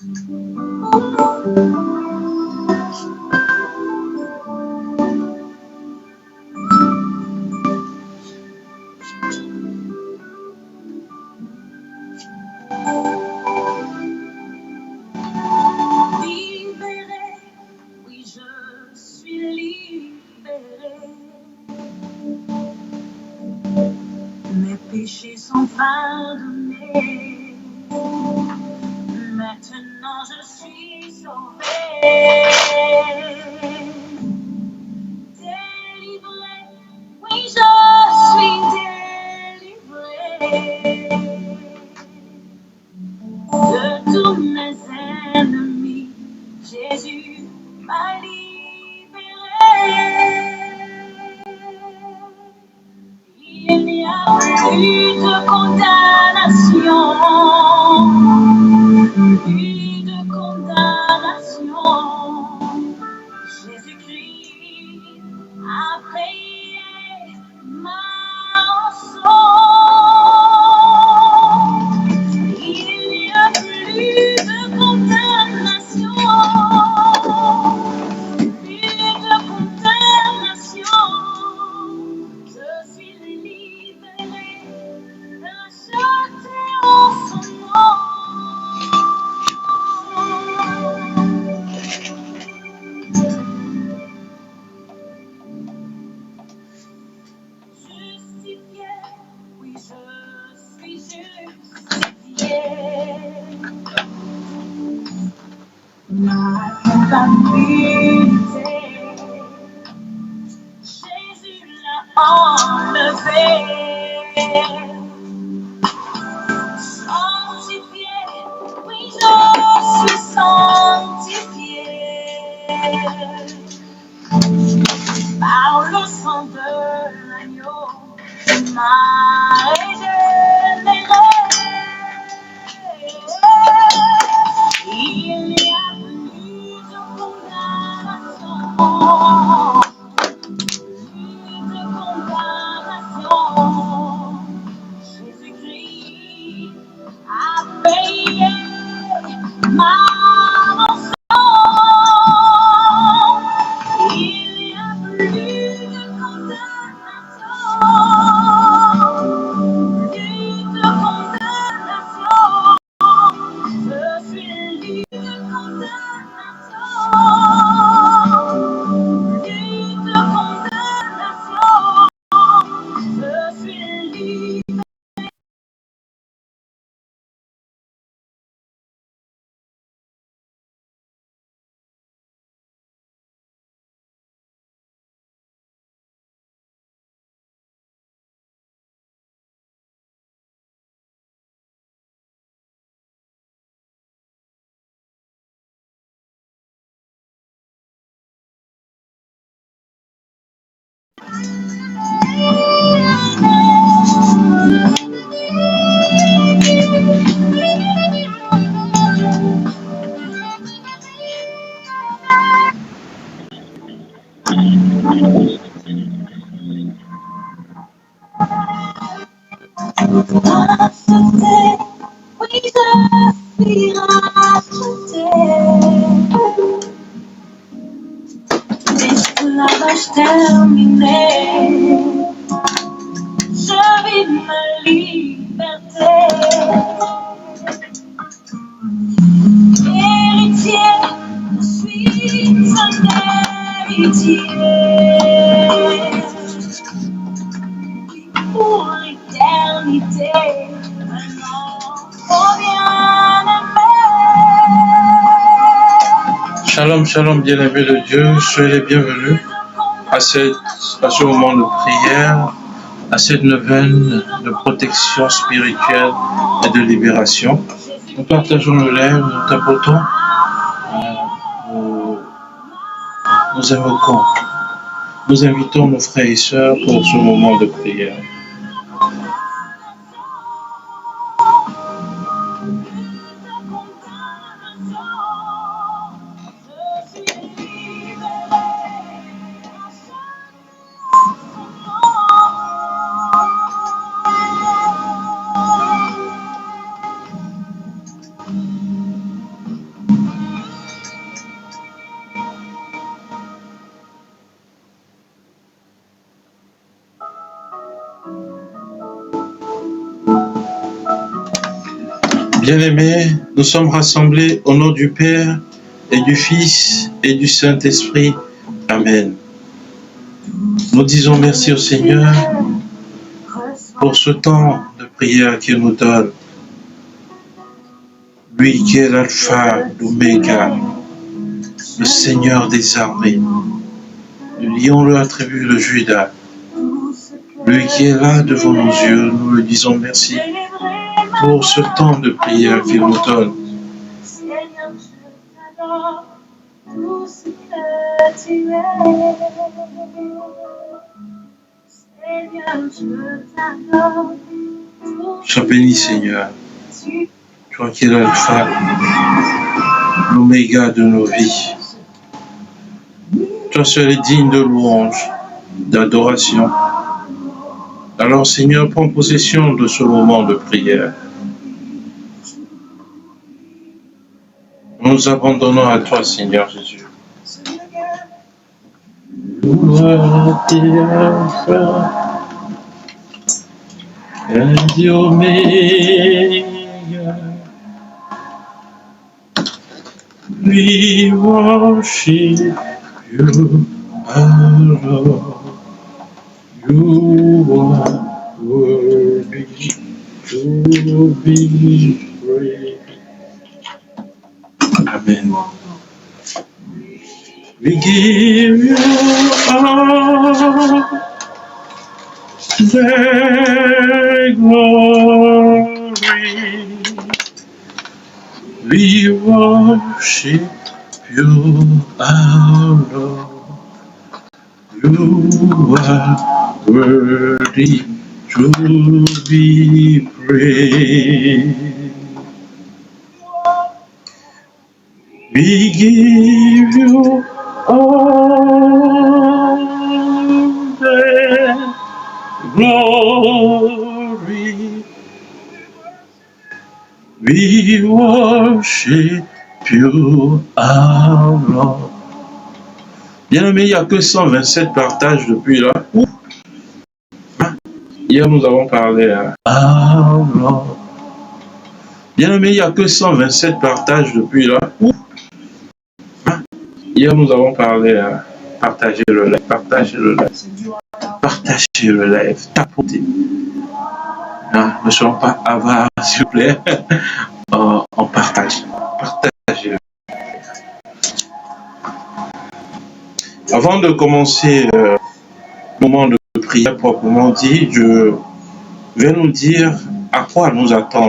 Oui, je suis libérée. Mes péchés sont pardonnés. Maintenant je suis sauvée. Délivrée, oui, je suis délivrée de tous mes ennemis. Jésus m'a libérée. Il n'y a plus de condamnation, plus de condamnation. Jésus-Christ a payé ma rançon. Il n'y a plus de condamnation, plus de condamnation. Je suis libérée, rachetée en son nom. Justifiée, oui, je suis justifiée. Ma culpabilité, Jésus l'a enlevé. Sanctifié, oui, je suis sanctifié par le sang de l'agneau, il m'a régénéré. Il n'y a plus de condamnation, plus de condamnation. Jésus-Christ a payé ma rançon. Il n'y a plus de condamnation, plus de condamnation. Je suis libre de condamnation, plus de condamnation. Je suis libre. Racheté, oui, je suis racheté. L'esclavage terminé, je vis ma liberté. Héritier, je suis un héritier pour l'éternité. Shalom, shalom, bien-aimés de Dieu, soyez les bienvenus à ce moment de prière, à cette neuvaine de protection spirituelle et de libération. Nous partageons nos lèvres, nous tapotons, nous invoquons, nous invitons nos frères et sœurs pour ce moment de prière. Bien-aimés, nous sommes rassemblés au nom du Père et du Fils et du Saint-Esprit. Amen. Nous disons merci au Seigneur pour ce temps de prière qu'il nous donne. Lui qui est l'alpha, l'oméga, le Seigneur des armées. Le lion lui attribue le Judas. Lui qui est là devant nos yeux, nous lui disons merci pour ce temps de prière qu'il nous donne. Seigneur, je t'adore, tout ce que tu es. Seigneur, je t'adore, Sois béni, Seigneur. Toi qui es l'alpha, l'oméga de nos vies. Toi seul est digne de louange, d'adoration. Alors, Seigneur, prends possession de ce moment de prière. Nous nous abandonnons à toi, Seigneur Jésus. Toi qui es l'alpha et l'oméga. We worship you, our Lord. You are worthy to be praised. Amen. We give you all the glory. We worship you, our Lord. You are worthy to be praised. We give you all the glory. We worship you, our Lord. Bien-aimé, il n'y a que 127 partages depuis là. Hier, nous avons parlé à our Lord. Bien-aimé, il n'y a que 127 partages depuis là. Hier, nous avons parlé à partager le live, partager le live, partager le live, tapoter. Ne soyons pas avares, s'il vous plaît. On partage. Partagez. Avant de commencer le moment de prière proprement dit, je vais nous dire à quoi nous attendre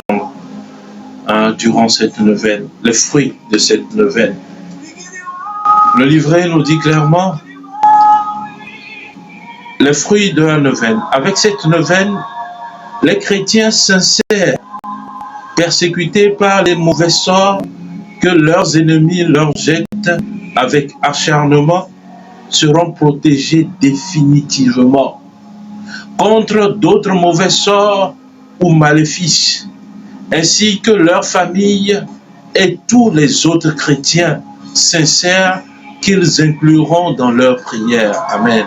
durant cette neuvaine, les fruits de cette neuvaine. Le livret nous dit clairement les fruits de la neuvaine. Avec cette neuvaine, les chrétiens sincères, persécutés par les mauvais sorts que leurs ennemis leur jettent avec acharnement, seront protégés définitivement contre d'autres mauvais sorts ou maléfices, ainsi que leurs familles et tous les autres chrétiens sincères qu'ils incluront dans leurs prières. Amen.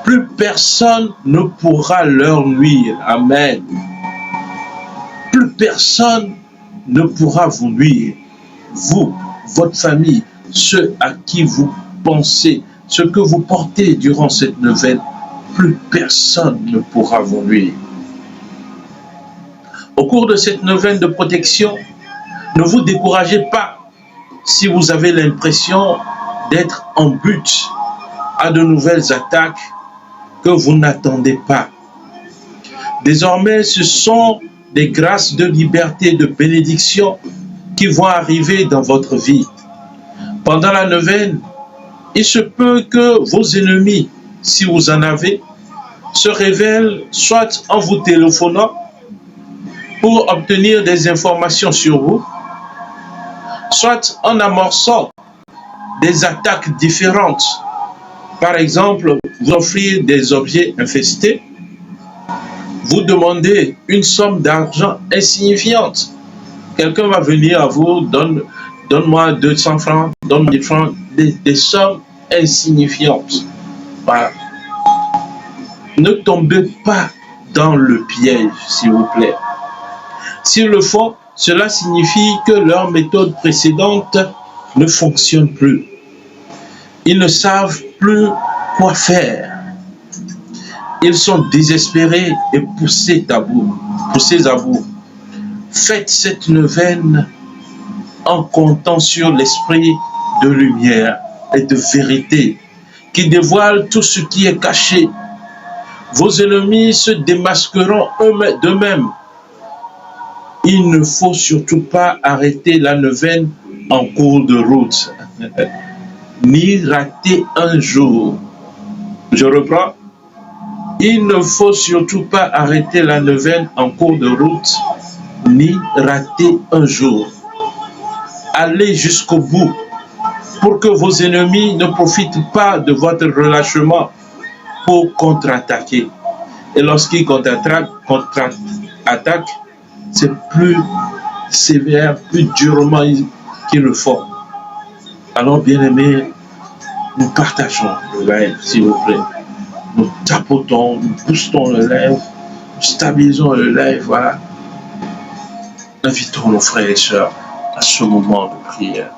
Plus personne ne pourra leur nuire. Amen. Plus personne ne pourra vous nuire. Vous, votre famille, ceux à qui vous pensez, ce que vous portez durant cette neuvaine, plus personne ne pourra vous nuire. Au cours de cette neuvaine de protection, ne vous découragez pas si vous avez l'impression d'être en but à de nouvelles attaques que vous n'attendez pas. Désormais, ce sont des grâces de liberté et de bénédiction qui vont arriver dans votre vie. Pendant la neuvaine, il se peut que vos ennemis, si vous en avez, se révèlent soit en vous téléphonant pour obtenir des informations sur vous, soit en amorçant des attaques différentes. Par exemple, vous offrir des objets infestés, vous demandez une somme d'argent insignifiante. Quelqu'un va venir à vous, donne-moi 200 francs, donne-moi 10 francs, des sommes insignifiantes. Voilà. Ne tombez pas dans le piège, s'il vous plaît. S'ils le font, Cela signifie que leur méthode précédente ne fonctionne plus. Ils ne savent plus quoi faire. Ils sont désespérés et poussés à bout. Faites cette neuvaine en comptant sur l'esprit de lumière et de vérité qui dévoile tout ce qui est caché. Vos ennemis se démasqueront d'eux-mêmes. Il ne faut surtout pas arrêter la neuvaine en cours de route, ni rater un jour. Je reprends. Il ne faut surtout pas arrêter la neuvaine en cours de route, ni rater un jour. Allez jusqu'au bout pour que vos ennemis ne profitent pas de votre relâchement pour contre-attaquer. Et lorsqu'ils contre-attaquent, c'est plus sévère, plus durement qu'ils le font. Alors, bien-aimés, nous partageons le live, s'il vous plaît. Nous tapotons, nous boostons le live, nous stabilisons le live, voilà. Invitons nos frères et sœurs à ce moment de prière.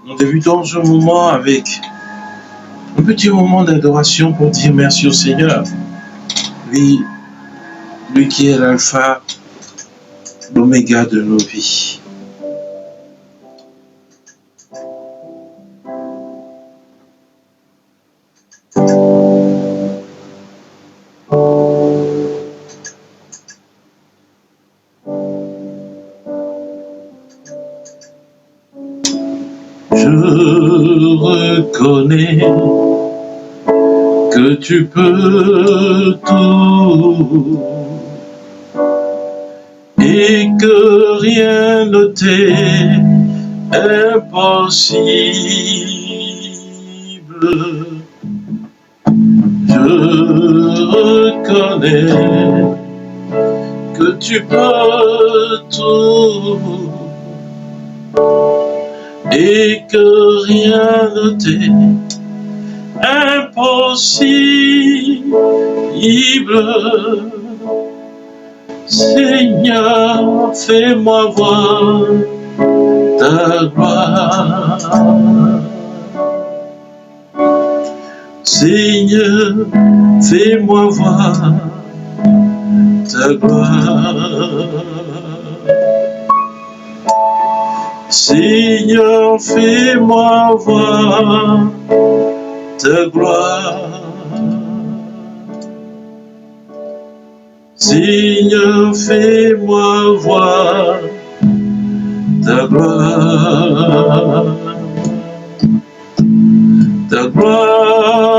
Nous débutons ce moment avec un petit moment d'adoration pour dire merci au Seigneur. Lui qui est l'alpha, l'oméga de nos vies. Je reconnais que tu peux tout et que rien ne t'est impossible. Je reconnais que tu peux tout et que rien ne t'est impossible. Seigneur, fais-moi voir ta gloire. Seigneur, fais-moi voir ta gloire. Seigneur, fais-moi voir ta gloire. Seigneur, fais-moi voir ta gloire. Ta gloire,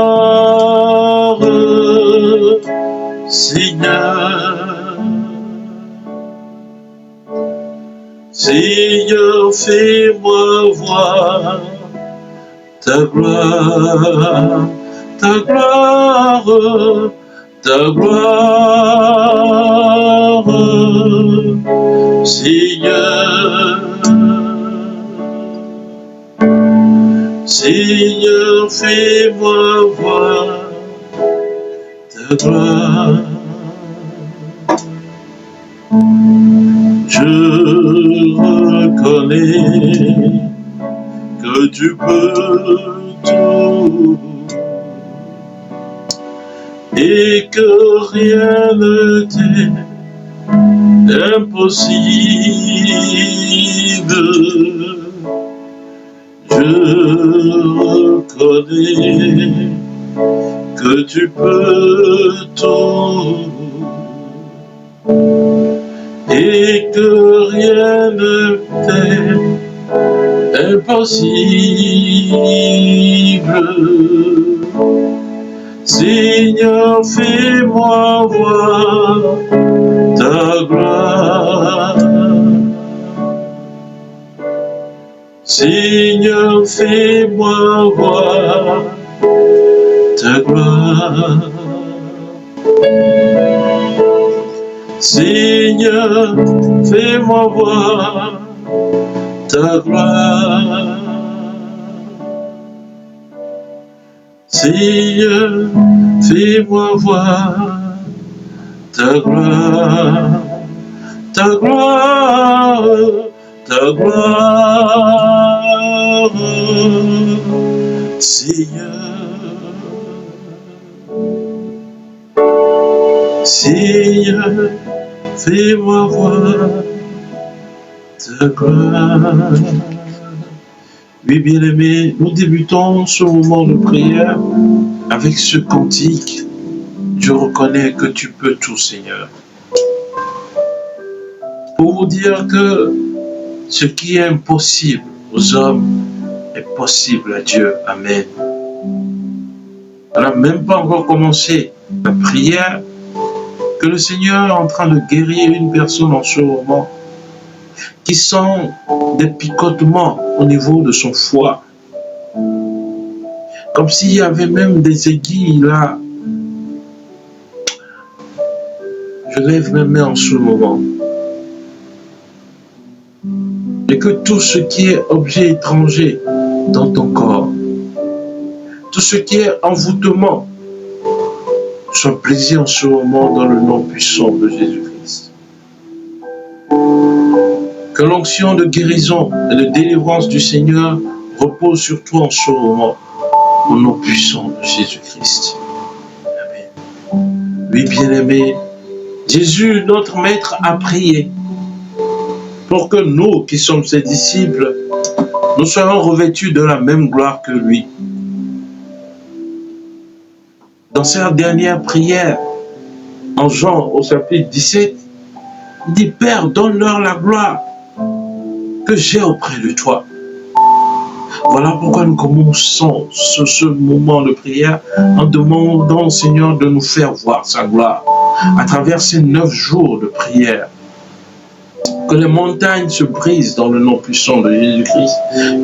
Seigneur. Seigneur, fais-moi voir ta gloire, ta gloire, ta gloire, Seigneur. Seigneur, fais-moi voir ta gloire. Je reconnais que tu peux tout et que rien ne t'est impossible. Je reconnais que tu peux tout et que rien ne t'est impossible. Seigneur, fais-moi voir ta gloire. Seigneur, fais-moi voir ta gloire. Seigneur, fais-moi voir ta gloire. Seigneur, fais-moi voir ta gloire, ta gloire, ta gloire. Seigneur, Seigneur, fais-moi voir ta gloire. Oui, bien-aimés, nous débutons ce moment de prière avec ce cantique. Je reconnais que tu peux tout, Seigneur. Pour vous dire que ce qui est impossible aux hommes est possible à Dieu. Amen. On n'a même pas encore commencé la prière que le Seigneur est en train de guérir une personne en ce moment qui sent des picotements au niveau de son foie. Comme s'il y avait même des aiguilles là. Je lève mes mains en ce moment. Et que tout ce qui est objet étranger dans ton corps, tout ce qui est envoûtement, soit brisé en ce moment dans le nom puissant de Jésus-Christ. Que l'onction de guérison et de délivrance du Seigneur repose sur toi en ce moment, au nom puissant de Jésus-Christ. Amen. Oui, bien-aimé, Jésus, notre Maître, a prié pour que nous, qui sommes ses disciples, nous soyons revêtus de la même gloire que lui. Dans sa dernière prière, en Jean au chapitre 17, il dit, Père, donne-leur la gloire que j'ai auprès de toi. Voilà pourquoi nous commençons ce moment de prière en demandant au Seigneur de nous faire voir sa gloire à travers ces 9 jours de prière. Que les montagnes se brisent dans le nom puissant de Jésus-Christ.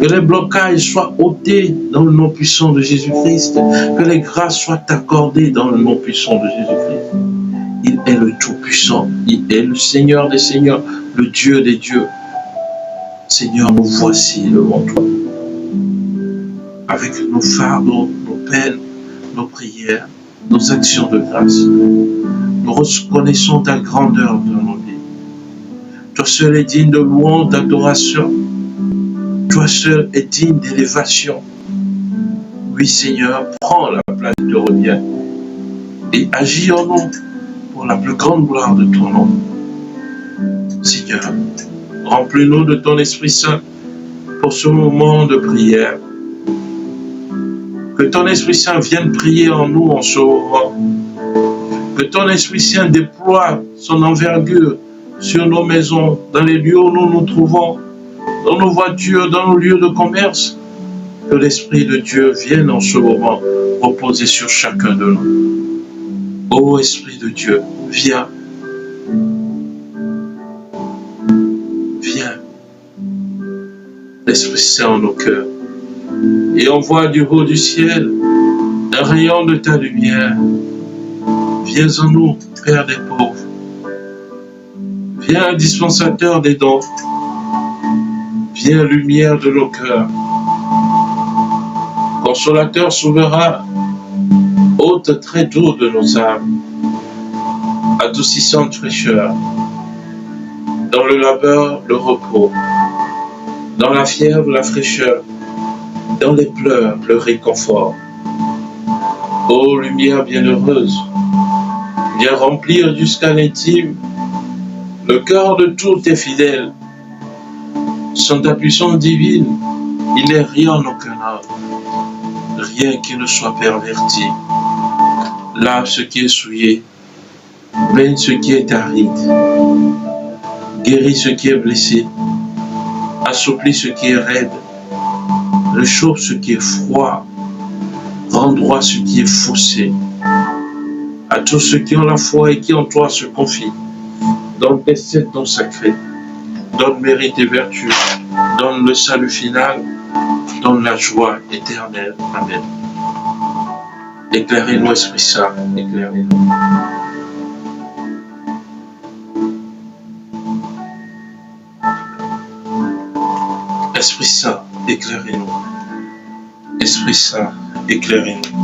Que les blocages soient ôtés dans le nom puissant de Jésus-Christ. Que les grâces soient accordées dans le nom puissant de Jésus-Christ. Il est le Tout-Puissant. Il est le Seigneur des Seigneurs, le Dieu des dieux. Seigneur, nous voici devant toi. Avec nos fardeaux, nos peines, nos prières, nos actions de grâce. Nous reconnaissons ta grandeur dans nos vies. Toi seul est digne de louange, d'adoration. Toi seul est digne d'élévation. Oui, Seigneur, prends la place de revient et agis en nous pour la plus grande gloire de ton nom. Seigneur, remplis-nous de ton Esprit Saint pour ce moment de prière. Que ton Esprit Saint vienne prier en nous en ce moment. Que ton Esprit Saint déploie son envergure sur nos maisons, dans les lieux où nous nous trouvons, dans nos voitures, dans nos lieux de commerce. Que l'Esprit de Dieu vienne en ce moment reposer sur chacun de nous. Ô Esprit de Dieu, viens. Viens. L'Esprit Saint en nos cœurs. Et envoie du haut du ciel un rayon de ta lumière. Viens en nous, Père des pauvres. Viens, dispensateur des dons. Viens, lumière de nos cœurs. Consolateur souverain, hôte très doux de nos âmes. Adoucissante fraîcheur. Dans le labeur, le repos. Dans la fièvre, la fraîcheur. Dans les pleurs, le réconfort. Ô lumière bienheureuse, viens remplir jusqu'à l'intime le cœur de tous tes fidèles. Sans ta puissance divine, il n'est rien en aucun homme, rien qui ne soit perverti. Lave ce qui est souillé, baigne ce qui est aride, guéris ce qui est blessé, assouplis ce qui est raide, réchauffe ce qui est froid, rends droit ce qui est faussé. À tous ceux qui ont la foi et qui en toi se confient, donne tes 7 dons sacrés, donne mérite et vertu, donne le salut final, donne la joie éternelle. Amen. Éclairez-nous, Esprit Saint, éclairez-nous. Esprit Saint, éclairez-nous. Esprit Saint, éclairez-nous.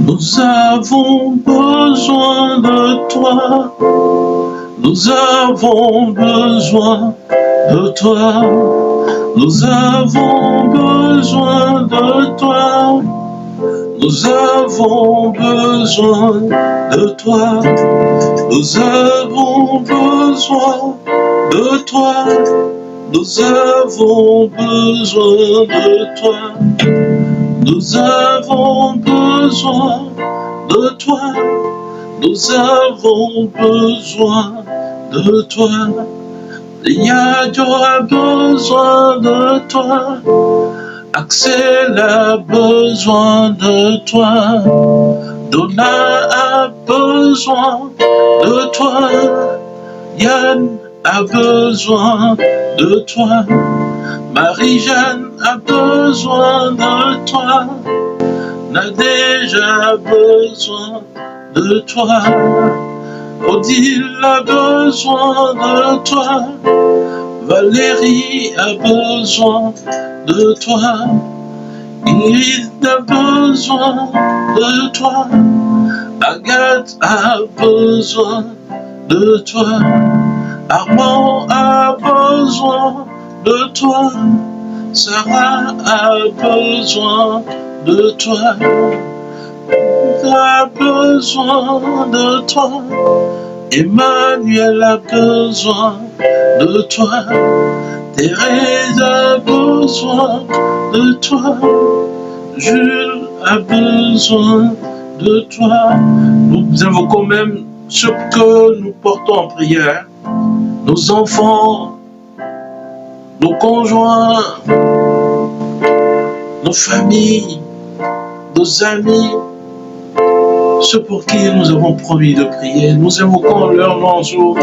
Nous avons besoin de toi. Nous avons besoin de toi. Nous avons besoin de toi. Nous avons besoin de toi. Nous avons besoin de toi. Nous avons besoin de toi. Nous avons besoin de toi. Nous avons besoin de toi. Yadio a besoin de toi. Axel a besoin de toi. Donna a besoin de toi. Yann a besoin de toi. Marie-Jeanne a besoin de toi. Nadège a besoin de toi. Odile a besoin de toi. Valérie a besoin de toi. Ingrid a besoin de toi. Agathe a besoin de toi. Armand a besoin de toi. Sarah a besoin de toi. A besoin de toi. Emmanuel a besoin de toi. Thérèse a besoin de toi. Jules a besoin de toi. Nous invoquons même ce que nous portons en prière. Nos enfants, nos conjoints, nos familles, nos amis, ceux pour qui nous avons promis de prier. Nous invoquons leur nom en ce moment.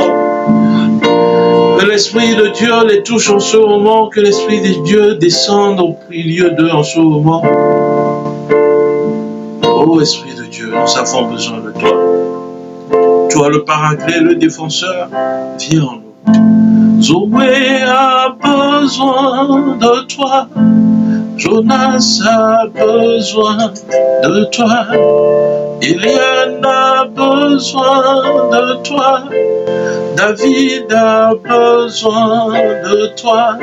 Que l'Esprit de Dieu les touche en ce moment, que l'Esprit de Dieu descende au milieu d'eux en ce moment. Ô Esprit de Dieu, nous avons besoin de toi. Toi le paraclet, le défenseur, viens en nous. Zoé a besoin de toi. Jonas a besoin de toi. Eliane a besoin de toi. David a besoin de toi.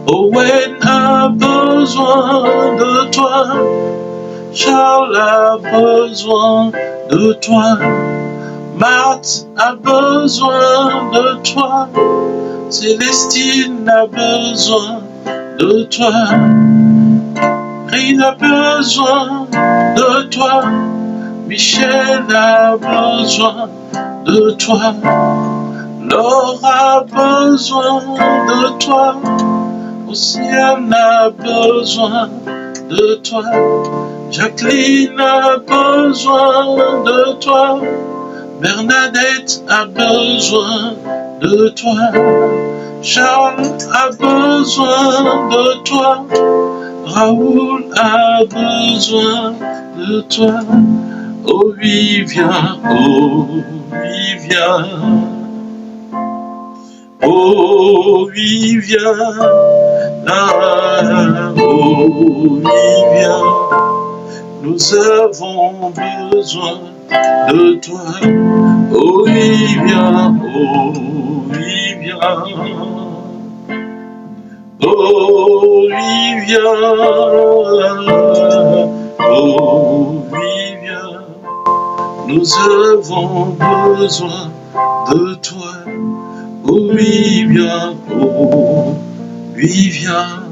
Owen a besoin de toi. Charles a besoin de toi. Marthe a besoin de toi. Célestine a besoin de toi. Rine a besoin de toi. Michel a besoin de toi. Laure a besoin de toi. Océane a besoin de toi. Jacqueline a besoin de toi. Bernadette a besoin de toi. Charles a besoin de toi. Raoul a besoin de toi. Oh oui, viens, oh oui, viens. Oh oui, viens. Ah, oh oui, viens. Nous avons besoin de toi. Oh oui, viens, oh oui, viens. Oh oui, viens. Oh oui, viens. Nous avons besoin de toi. Oh oui, viens. Oh oui, viens.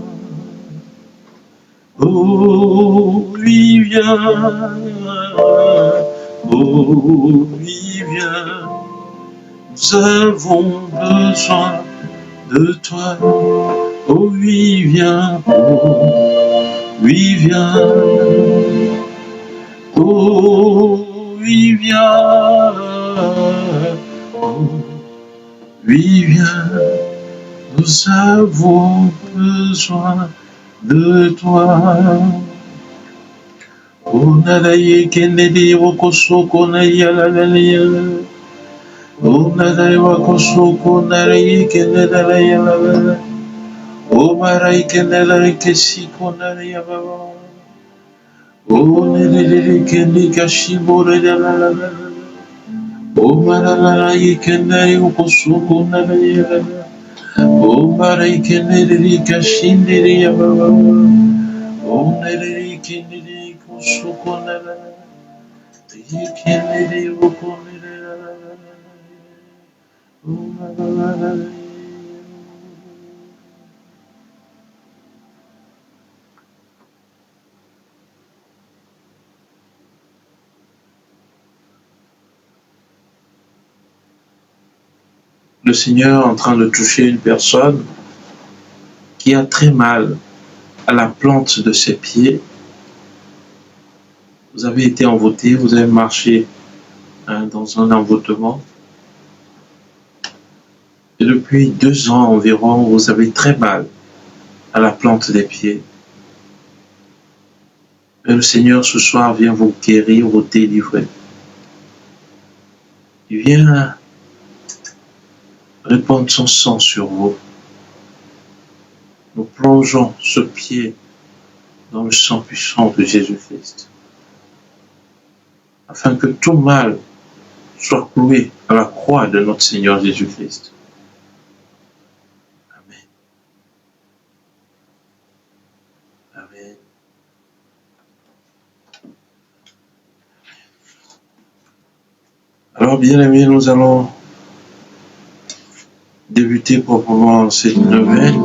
Oh oui, viens. Oh oui, viens. Nous avons besoin de toi. Oh oui, viens, oh oui, viens, oh oui, viens, oh oui, viens, nous avons besoin de toi. Oh nadaye kenedi wokosoko na yalalaya. Oh nadaye wakosoko nadaye kenedala yalala. Oh marai kenedala kesiko nadaye baba. Oh nedele kendi kashibore yalalala. Oh marala kenedala wokosoko nadaye yalala. Oh marai kenedala kashindere baba. Oh nedele kendi kosoko nadaye. Le Seigneur est en train de toucher une personne qui a très mal à la plante de ses pieds. Vous avez été envoûté, vous avez marché dans un envoûtement. Et depuis 2 ans environ, vous avez très mal à la plante des pieds. Et le Seigneur ce soir vient vous guérir, vous délivrer. Il vient répandre son sang sur vous. Nous plongeons ce pied dans le sang puissant de Jésus-Christ, afin que tout mal soit cloué à la croix de notre Seigneur Jésus-Christ. Amen. Amen. Alors, bien-aimés, nous allons débuter proprement cette neuvaine.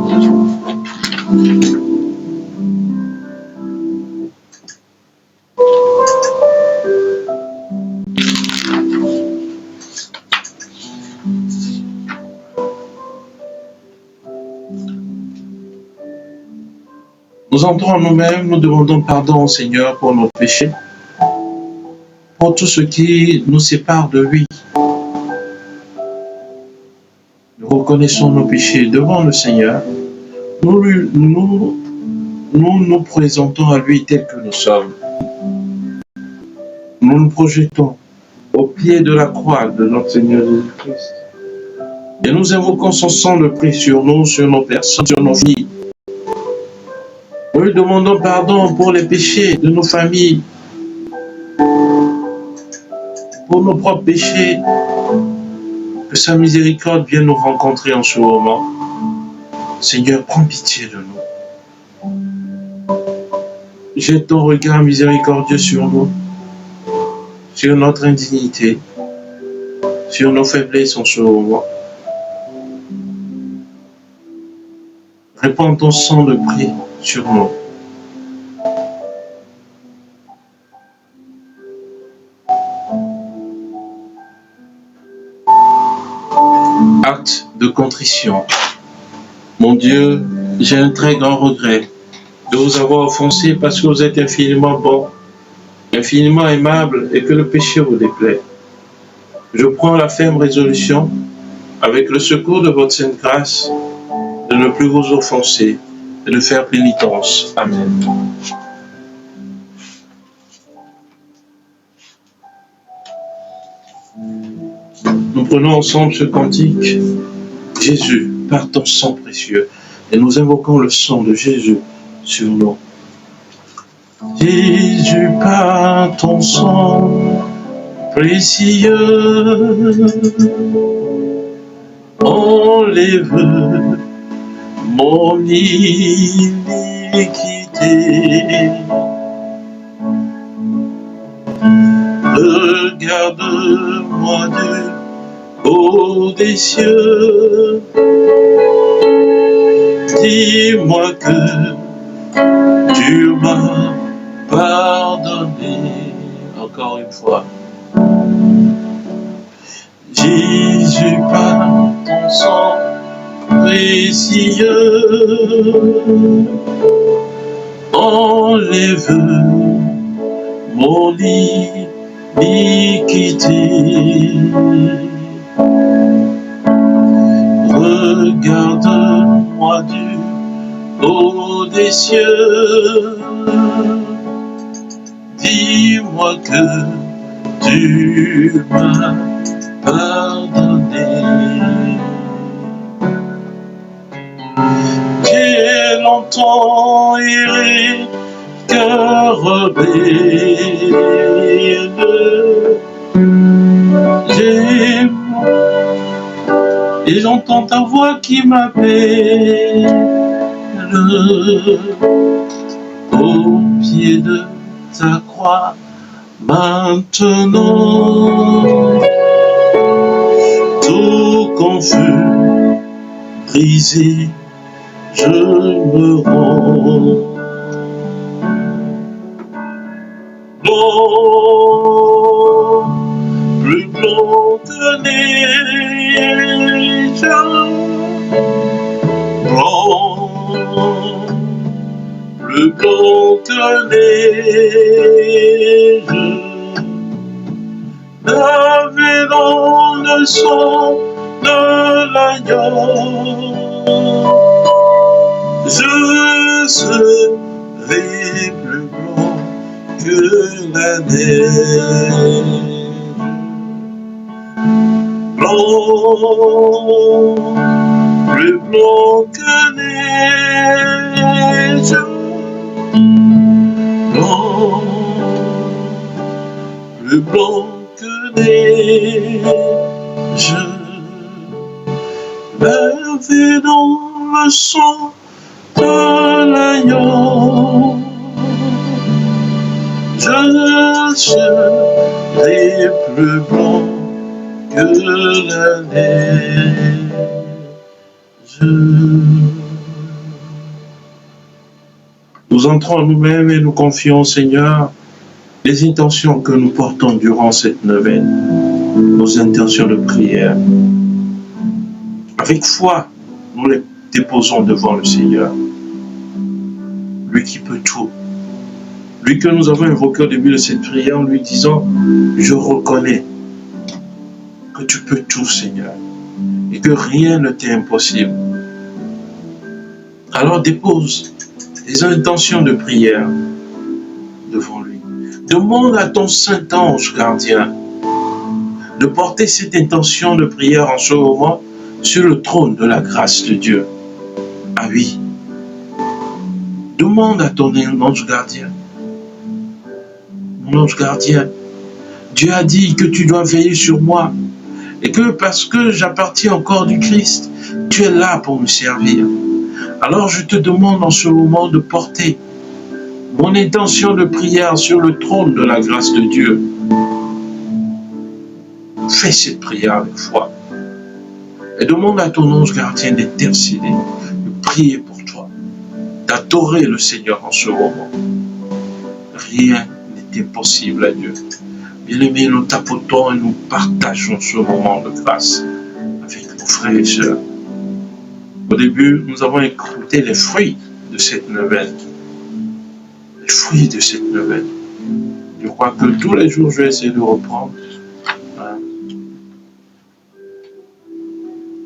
Nous entrons en nous-mêmes, nous demandons pardon au Seigneur pour nos péchés, pour tout ce qui nous sépare de lui. Nous reconnaissons nos péchés devant le Seigneur. Nous nous présentons à lui tel que nous sommes. Nous nous projetons au pied de la croix de notre Seigneur Jésus-Christ. Et nous invoquons son sang de prix sur nous, sur nos personnes, sur nos vies. Nous lui demandons pardon pour les péchés de nos familles, pour nos propres péchés. Que sa miséricorde vienne nous rencontrer en ce moment. Seigneur, prends pitié de nous. Jette ton regard miséricordieux sur nous, sur notre indignité, sur nos faiblesses en ce moment. Répands ton sang de prix sur nous. Acte de contrition. Mon Dieu, j'ai un très grand regret de vous avoir offensé parce que vous êtes infiniment bon, infiniment aimable et que le péché vous déplaît. Je prends la ferme résolution, avec le secours de votre sainte grâce, de ne plus vous offenser et de faire pénitence. Amen. Nous prenons ensemble ce cantique. Jésus, par ton sang précieux, et nous invoquons le sang de Jésus sur nous. Jésus, par ton sang précieux, enlève mon iniquité. Regarde-moi de haut des cieux, dis-moi que tu m'as pardonné. Encore une fois. Jésus, par ton sang précieux, enlève mon iniquité. Regarde-moi du haut des cieux, dis-moi que tu m'as pardonné. J'ai longtemps erré, cœur rebelle. Et j'entends ta voix qui m'appelle au pied de ta croix. Maintenant, tout confus, brisé, je me rends. Blanc, plus blanc que neige, blanc, plus blanc que neige, lavé dans le sang de l'agneau, je serai plus blanc que la neige. Blanc, plus blanc que neige, blanc, plus blanc que neige, lavé dans le sang de l'agneau, je serai plus blanc que la neige. Nous entrons en nous-mêmes et nous confions au Seigneur les intentions que nous portons durant cette neuvaine, nos intentions de prière. Avec foi, nous les déposons devant le Seigneur. Lui qui peut tout. Lui que nous avons invoqué au début de cette prière en lui disant, je reconnais que tu peux tout, Seigneur, et que rien ne t'est impossible. Alors dépose les intentions de prière devant lui. Demande à ton Saint-Ange gardien de porter cette intention de prière en ce moment sur le trône de la grâce de Dieu. Ah oui. Demande à ton ange gardien. Mon ange gardien, Dieu a dit que tu dois veiller sur moi et que parce que j'appartiens au corps du Christ, tu es là pour me servir. Alors je te demande en ce moment de porter mon intention de prière sur le trône de la grâce de Dieu. Fais cette prière avec foi. Et demande à ton ange gardien d'intercéder, de prier pour toi, d'adorer le Seigneur en ce moment. Rien n'est impossible à Dieu. Bien-aimés, nous tapotons et nous partageons ce moment de grâce avec nos frères et sœurs. Au début, nous avons écouté les fruits de cette neuvaine. Les fruits de cette neuvaine. Je crois que tous les jours, je vais essayer de reprendre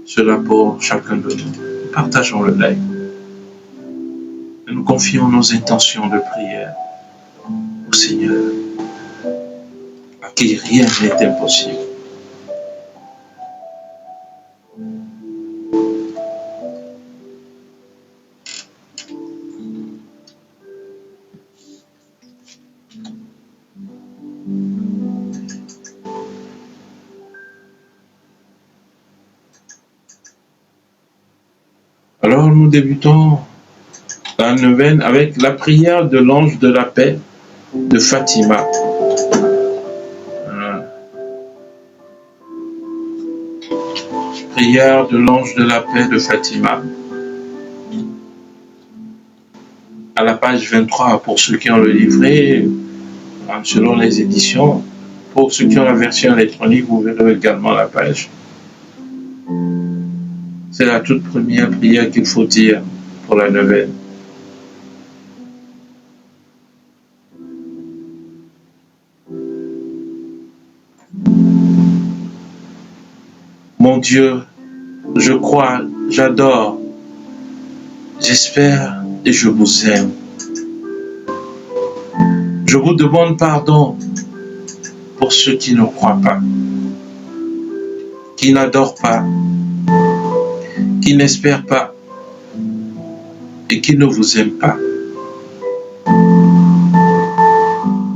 cela pour chacun de nous. Partageons le live. Et nous confions nos intentions de prière au Seigneur, à qui rien n'est impossible. Alors nous débutons la neuvaine avec la prière de l'ange de la paix de Fatima. Prière de l'ange de la paix de Fatima. À la page 23 pour ceux qui ont le livret, selon les éditions. Pour ceux qui ont la version électronique, vous verrez également la page. C'est la toute première prière qu'il faut dire pour la neuvaine. Mon Dieu, je crois, j'adore, j'espère et je vous aime. Je vous demande pardon pour ceux qui ne croient pas, qui n'adorent pas, qui n'espèrent pas et qui ne vous aiment pas.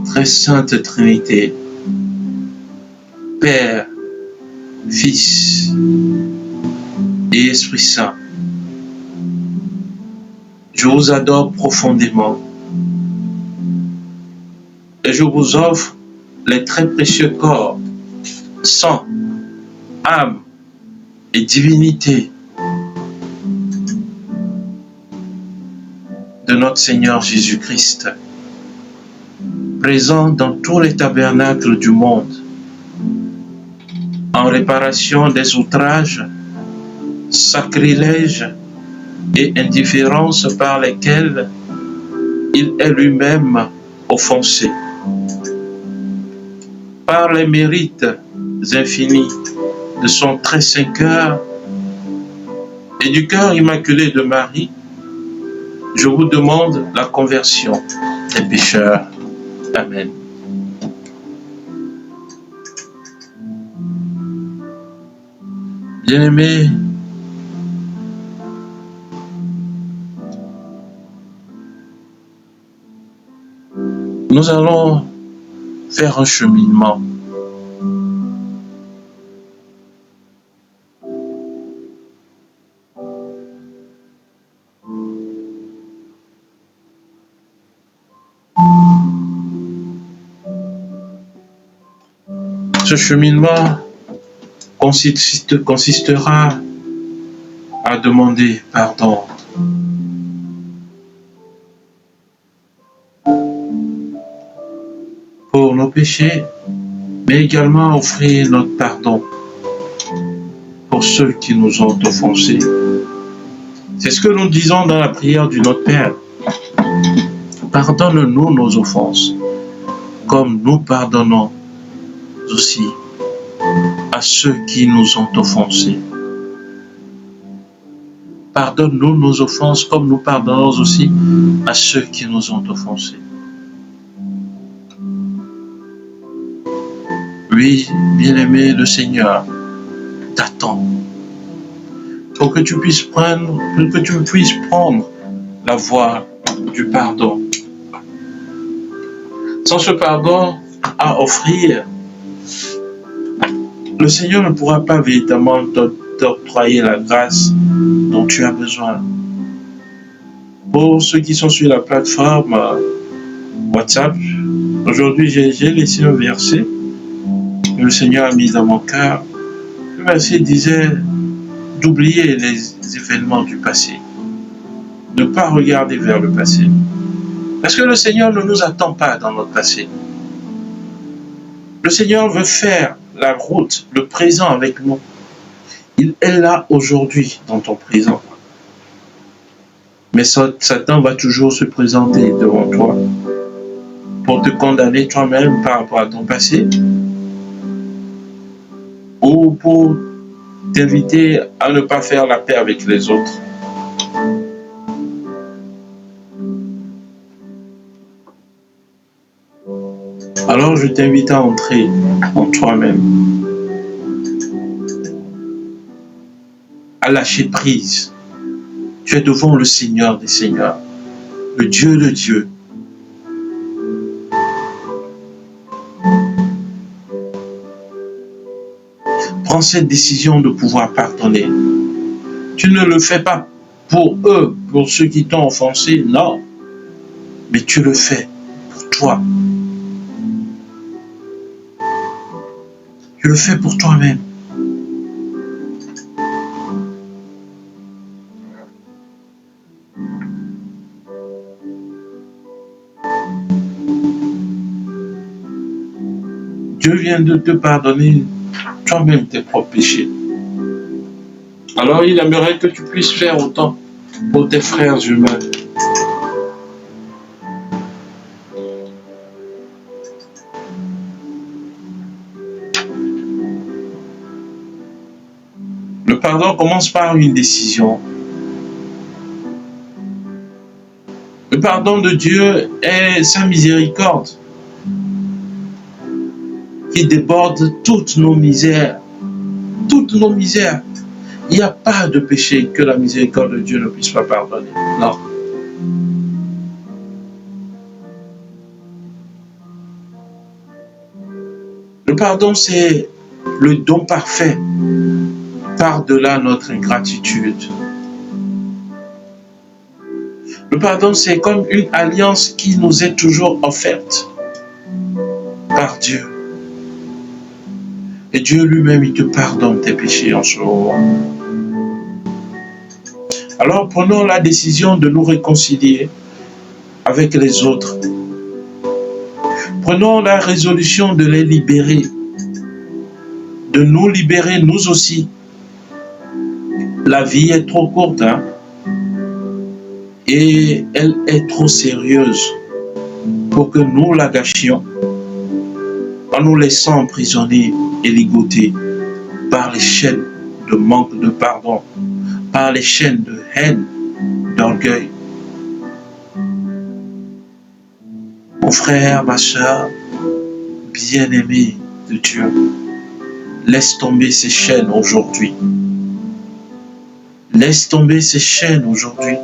Très sainte Trinité, Père, Fils et Esprit Saint, je vous adore profondément et je vous offre les très précieux corps, sang, âme et divinité de notre Seigneur Jésus-Christ, présent dans tous les tabernacles du monde, en réparation des outrages, sacrilèges et indifférences par lesquels il est lui-même offensé. Par les mérites infinis de son très saint cœur et du cœur immaculé de Marie, je vous demande la conversion des pécheurs. Amen. Bien-aimés, nous allons faire un cheminement. Ce cheminement consistera à demander pardon pour nos péchés, mais également offrir notre pardon pour ceux qui nous ont offensés. C'est ce que nous disons dans la prière du Notre Père. Pardonne-nous nos offenses, comme nous pardonnons aussi à ceux qui nous ont offensés. Pardonne-nous nos offenses, comme nous pardonnons aussi à ceux qui nous ont offensés. Oui, bien-aimé, le Seigneur t'attend pour que tu puisses prendre la voie du pardon. Sans ce pardon à offrir, le Seigneur ne pourra pas véritablement t'octroyer la grâce dont tu as besoin. Pour ceux qui sont sur la plateforme WhatsApp, aujourd'hui j'ai laissé un verset que le Seigneur a mis dans mon cœur. Le verset disait d'oublier les événements du passé, de ne pas regarder vers le passé. Parce que le Seigneur ne nous attend pas dans notre passé. Le Seigneur veut faire la route, le présent avec nous. Il est là aujourd'hui dans ton présent. Mais Satan va toujours se présenter devant toi pour te condamner toi-même par rapport à ton passé ou pour t'inviter à ne pas faire la paix avec les autres. Alors je t'invite à entrer en toi-même, à lâcher prise. Tu es devant le Seigneur des Seigneurs, le Dieu de Dieu. Prends cette décision de pouvoir pardonner. Tu ne le fais pas pour eux, pour ceux qui t'ont offensé, non. Mais tu le fais pour toi. Tu le fais pour toi-même. Dieu vient de te pardonner toi-même tes propres péchés. Alors il aimerait que tu puisses faire autant pour tes frères humains. Le pardon commence par une décision. Le pardon de Dieu est sa miséricorde qui déborde toutes nos misères. Toutes nos misères. Il n'y a pas de péché que la miséricorde de Dieu ne puisse pas pardonner. Non. Le pardon, c'est le don parfait par-delà notre ingratitude. Le pardon, c'est comme une alliance qui nous est toujours offerte par Dieu. Et Dieu lui-même, il te pardonne tes péchés en ce moment. Alors prenons la décision de nous réconcilier avec les autres. Prenons la résolution de les libérer, de nous libérer nous aussi. La vie est trop courte, hein? Et elle est trop sérieuse pour que nous la gâchions en nous laissant emprisonner et ligoter par les chaînes de manque de pardon, par les chaînes de haine, d'orgueil. Mon frère, ma soeur, bien-aimé de Dieu, laisse tomber ces chaînes aujourd'hui. Laisse tomber ces chaînes aujourd'hui.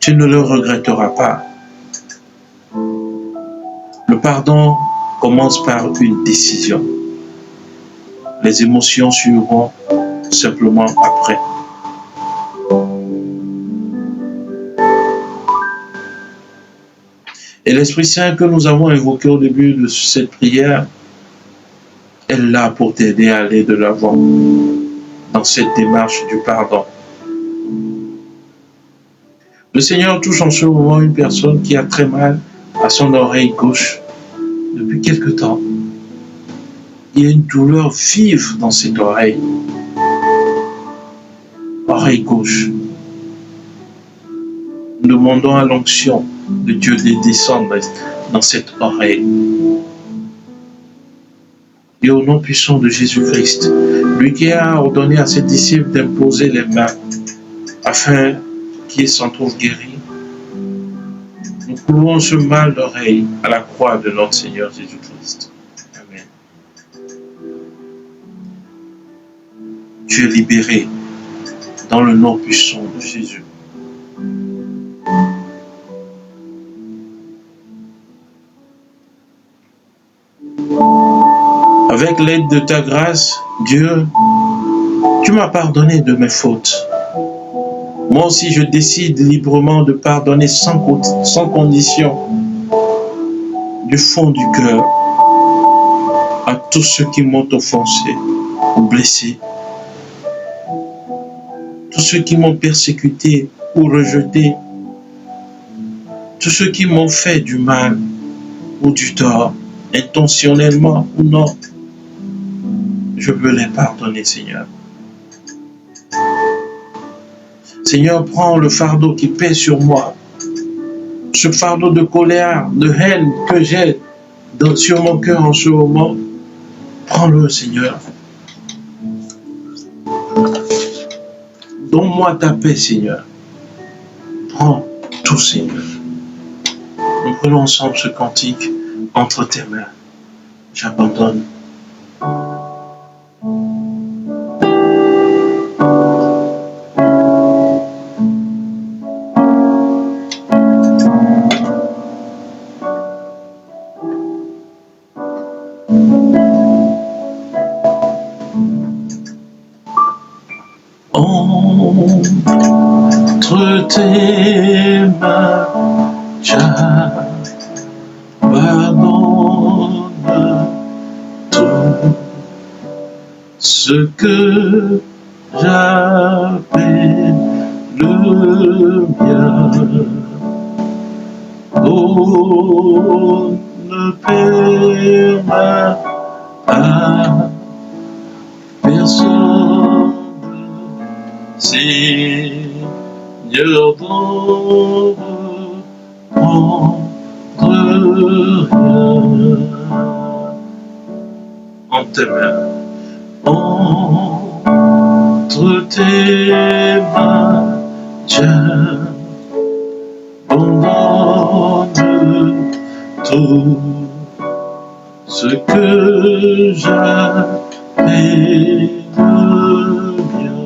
Tu ne le regretteras pas. Le pardon commence par une décision. Les émotions suivront simplement après. Et l'Esprit Saint que nous avons invoqué au début de cette prière est là pour t'aider à aller de l'avant dans cette démarche du pardon. Le Seigneur touche en ce moment une personne qui a très mal à son oreille gauche depuis quelque temps. Il y a une douleur vive dans cette oreille. Oreille gauche. Nous demandons à l'onction de Dieu de descendre dans cette oreille. Et au nom puissant de Jésus-Christ, lui qui a ordonné à ses disciples d'imposer les mains afin qu'ils s'en trouvent guéris, nous clouons ce mal d'oreille à la croix de notre Seigneur Jésus-Christ. Amen. Tu es libéré dans le nom puissant de Jésus. Avec l'aide de ta grâce, Dieu, tu m'as pardonné de mes fautes. Moi aussi, je décide librement de pardonner sans condition, du fond du cœur, à tous ceux qui m'ont offensé ou blessé, tous ceux qui m'ont persécuté ou rejeté, tous ceux qui m'ont fait du mal ou du tort, intentionnellement ou non. Je veux les pardonner, Seigneur. Seigneur, prends le fardeau qui pèse sur moi, ce fardeau de colère, de haine que j'ai sur mon cœur en ce moment. Prends-le, Seigneur. Donne-moi ta paix, Seigneur. Prends tout, Seigneur. Nous prenons ensemble ce cantique entre tes mains. J'abandonne. Entre tes mains, j'abandonne tout ce que j'appelle le mien. Oh, ne permets à personne Seigneur, dans en tes mains, entre tes mains, j'abandonne tout ce que j'avais de bien.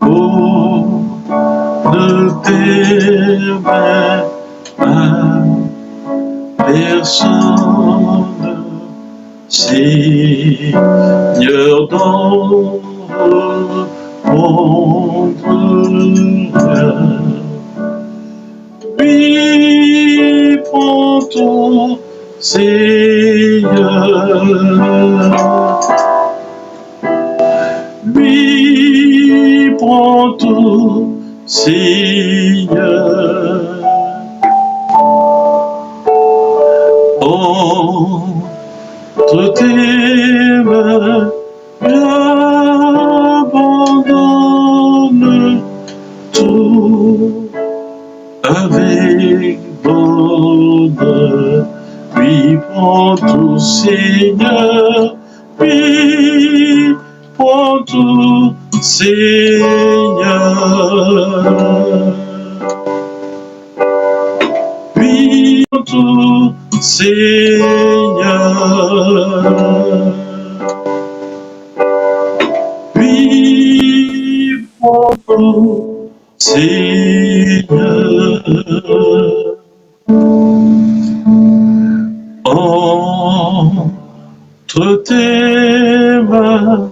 Oh, ne permets à personne, Seigneur, dans mon cœur. Oui, prends ton Seigneur. Oui, prends tout, Seigneur. Entre tes mains, j'abandonne tout avec bonheur. Oui, prends tout, Seigneur. Oui, prends tout, Seigneur. Oui, prends tout, Seigneur. Oui, prends tout, Seigneur. Entre tes mains,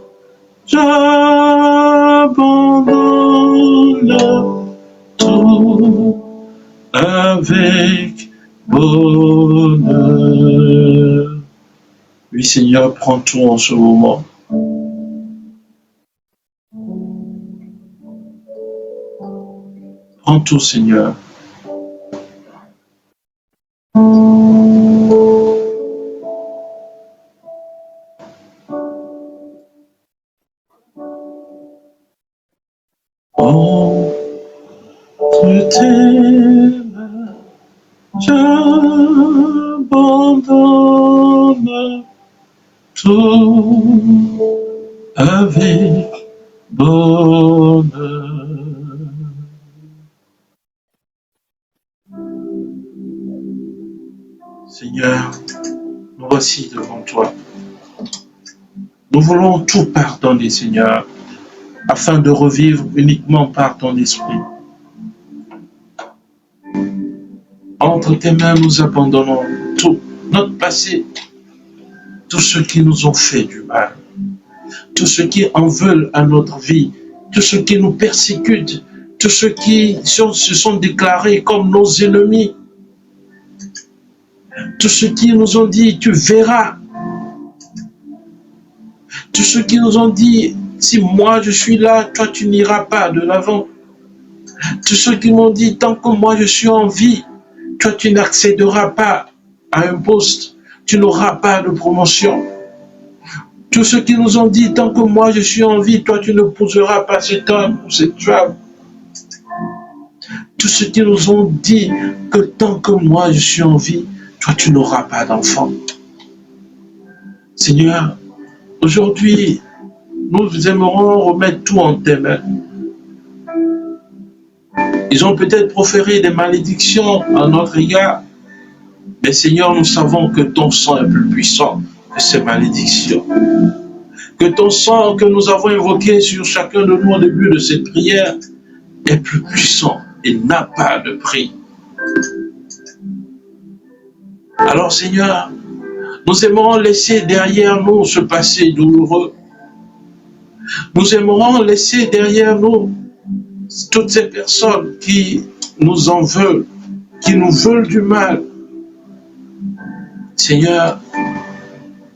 j'abandonne tout avec bonheur. Oui, Seigneur, prends tout en ce moment. Prends tout, Seigneur. Entre tes mains, j'abandonne tout avec bonheur. Seigneur, nous voici devant toi. Nous voulons tout pardonner, Seigneur, afin de revivre uniquement par ton esprit. Entre tes mains, nous abandonnons tout, notre passé, tous ceux qui nous ont fait du mal, tous ceux qui en veulent à notre vie, tous ceux qui nous persécutent, tous ceux qui se sont déclarés comme nos ennemis, tous ceux qui nous ont dit, tu verras, tous ceux qui nous ont dit, si moi je suis là, toi tu n'iras pas de l'avant. Tous ceux qui m'ont dit, tant que moi je suis en vie, toi tu n'accéderas pas à un poste, tu n'auras pas de promotion. Tous ceux qui nous ont dit, tant que moi je suis en vie, toi tu ne poseras pas cet homme ou cette femme. Tous ceux qui nous ont dit que tant que moi je suis en vie, toi tu n'auras pas d'enfant. Seigneur, aujourd'hui, nous aimerons remettre tout en tes mains. Ils ont peut-être proféré des malédictions à notre égard, mais Seigneur, nous savons que ton sang est plus puissant que ces malédictions. Que ton sang que nous avons invoqué sur chacun de nous au début de cette prière est plus puissant et n'a pas de prix. Alors Seigneur, nous aimerons laisser derrière nous ce passé douloureux. Nous aimerons laisser derrière nous toutes ces personnes qui nous en veulent, qui nous veulent du mal. Seigneur,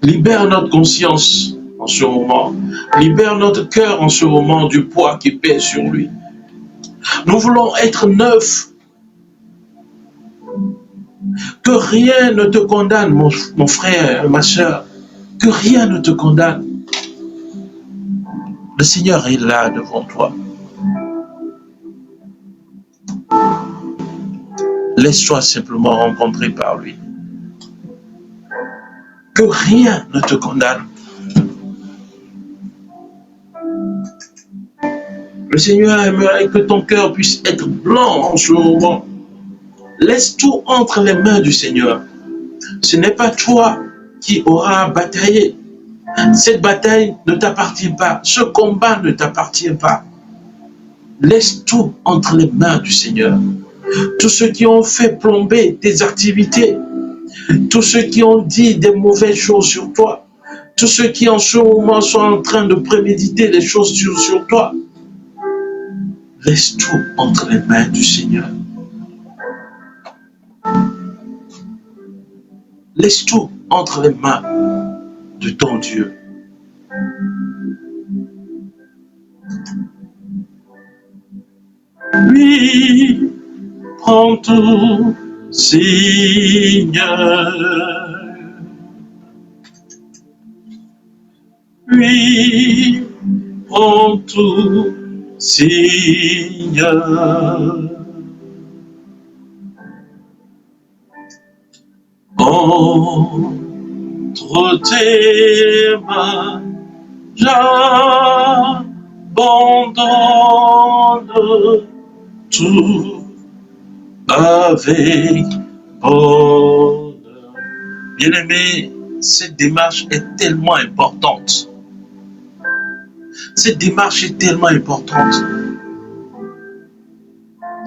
libère notre conscience en ce moment. Libère notre cœur en ce moment du poids qui pèse sur lui. Nous voulons être neufs. Que rien ne te condamne, mon frère, ma soeur. Que rien ne te condamne. Le Seigneur est là devant toi. Laisse-toi simplement rencontrer par lui. Que rien ne te condamne. Le Seigneur aimerait que ton cœur puisse être blanc en ce moment. Laisse tout entre les mains du Seigneur. Ce n'est pas toi qui auras à batailler. Cette bataille ne t'appartient pas. Ce combat ne t'appartient pas. Laisse tout entre les mains du Seigneur. Tous ceux qui ont fait plomber tes activités, tous ceux qui ont dit des mauvaises choses sur toi, tous ceux qui en ce moment sont en train de préméditer des choses sur toi, laisse tout entre les mains du Seigneur. Laisse tout entre les mains de ton Dieu. Oui, prends tout, Seigneur. Oui, prends tout, Seigneur. Entre tes mains, j'abandonne tout avec bonheur. Bien-aimé, cette démarche est tellement importante. Cette démarche est tellement importante.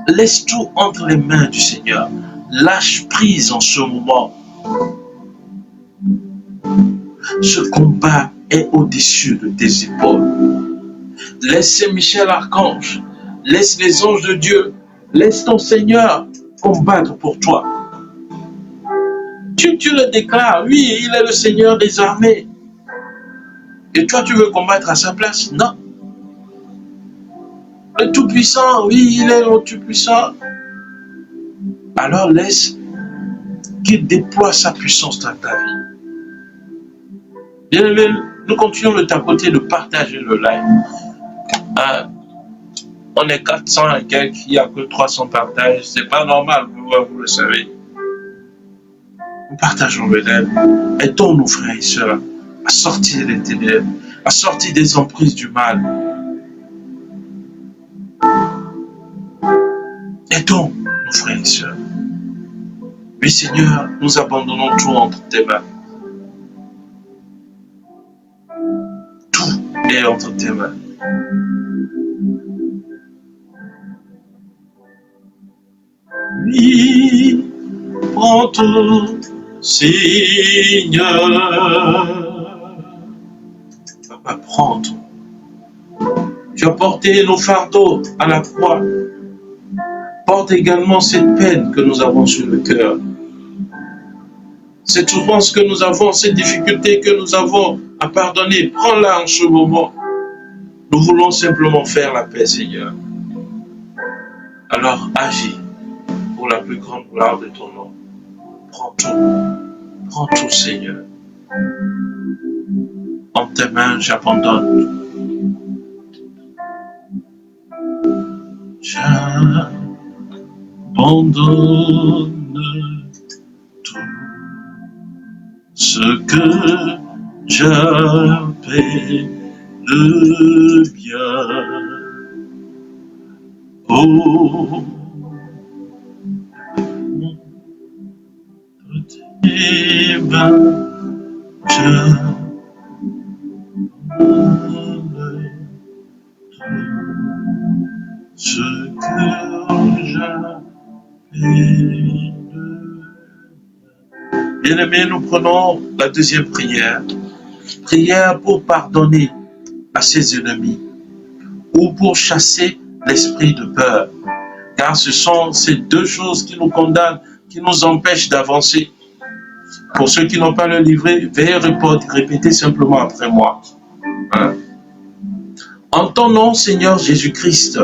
Laisse tout entre les mains du Seigneur. Lâche prise en ce moment. Ce combat est au-dessus de tes épaules. Laisse Saint-Michel Archange, laisse les anges de Dieu, laisse ton Seigneur combattre pour toi. Tu le déclares, oui, il est le Seigneur des armées. Et toi, tu veux combattre à sa place? Non. Le Tout-Puissant, oui, il est le Tout-Puissant. Alors laisse qu'il déploie sa puissance dans ta vie. Bien aimé, nous continuons de tapoter, de partager le live. On est 400 et quelques, il n'y a que 300 partages. C'est pas normal, vous le savez. Nous partageons le live. Aidons nos frères et sœurs à sortir des ténèbres, à sortir des emprises du mal. Aidons nos frères et sœurs. Oui, Seigneur, nous abandonnons tout entre tes mains. Tout est entre tes mains. Oui, prends tout, Seigneur. Papa, prends tout. Tu as porté nos fardeaux à la croix. Porte également cette peine que nous avons sur le cœur. Cette souffrance que nous avons, cette difficulté que nous avons à pardonner, prends-la en ce moment. Nous voulons simplement faire la paix, Seigneur. Alors agis pour la plus grande gloire de ton nom. Prends tout, Seigneur. En tes mains, j'abandonne. J'abandonne tout ce que j'appelle le bien. Oh, tes mains, j'abandonne tout ce que j'appelle. Bien-aimés, nous prenons la deuxième prière. Prière pour pardonner à ses ennemis ou pour chasser l'esprit de peur. Car ce sont ces deux choses qui nous condamnent, qui nous empêchent d'avancer. Pour ceux qui n'ont pas le livret, veuillez répéter simplement après moi. Hein? En ton nom, Seigneur Jésus-Christ,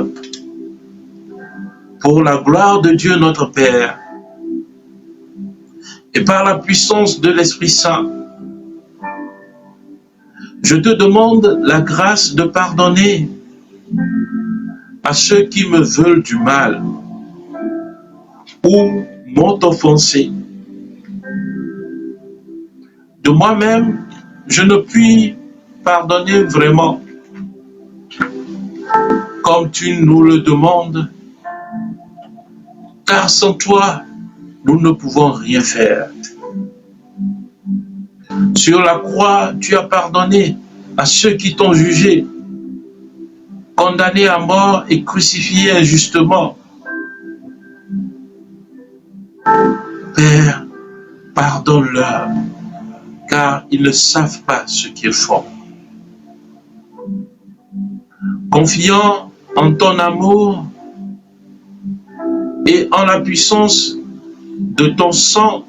pour la gloire de Dieu notre Père, et par la puissance de l'Esprit Saint, Je te demande la grâce de pardonner à ceux qui me veulent du mal ou m'ont offensé. De moi-même, je ne puis pardonner vraiment comme tu nous le demandes, car sans toi, nous ne pouvons rien faire. Sur la croix, tu as pardonné à ceux qui t'ont jugé, condamné à mort et crucifié injustement. Père, pardonne-leur, car ils ne savent pas ce qu'ils font. Confiant en ton amour et en la puissance de ton sang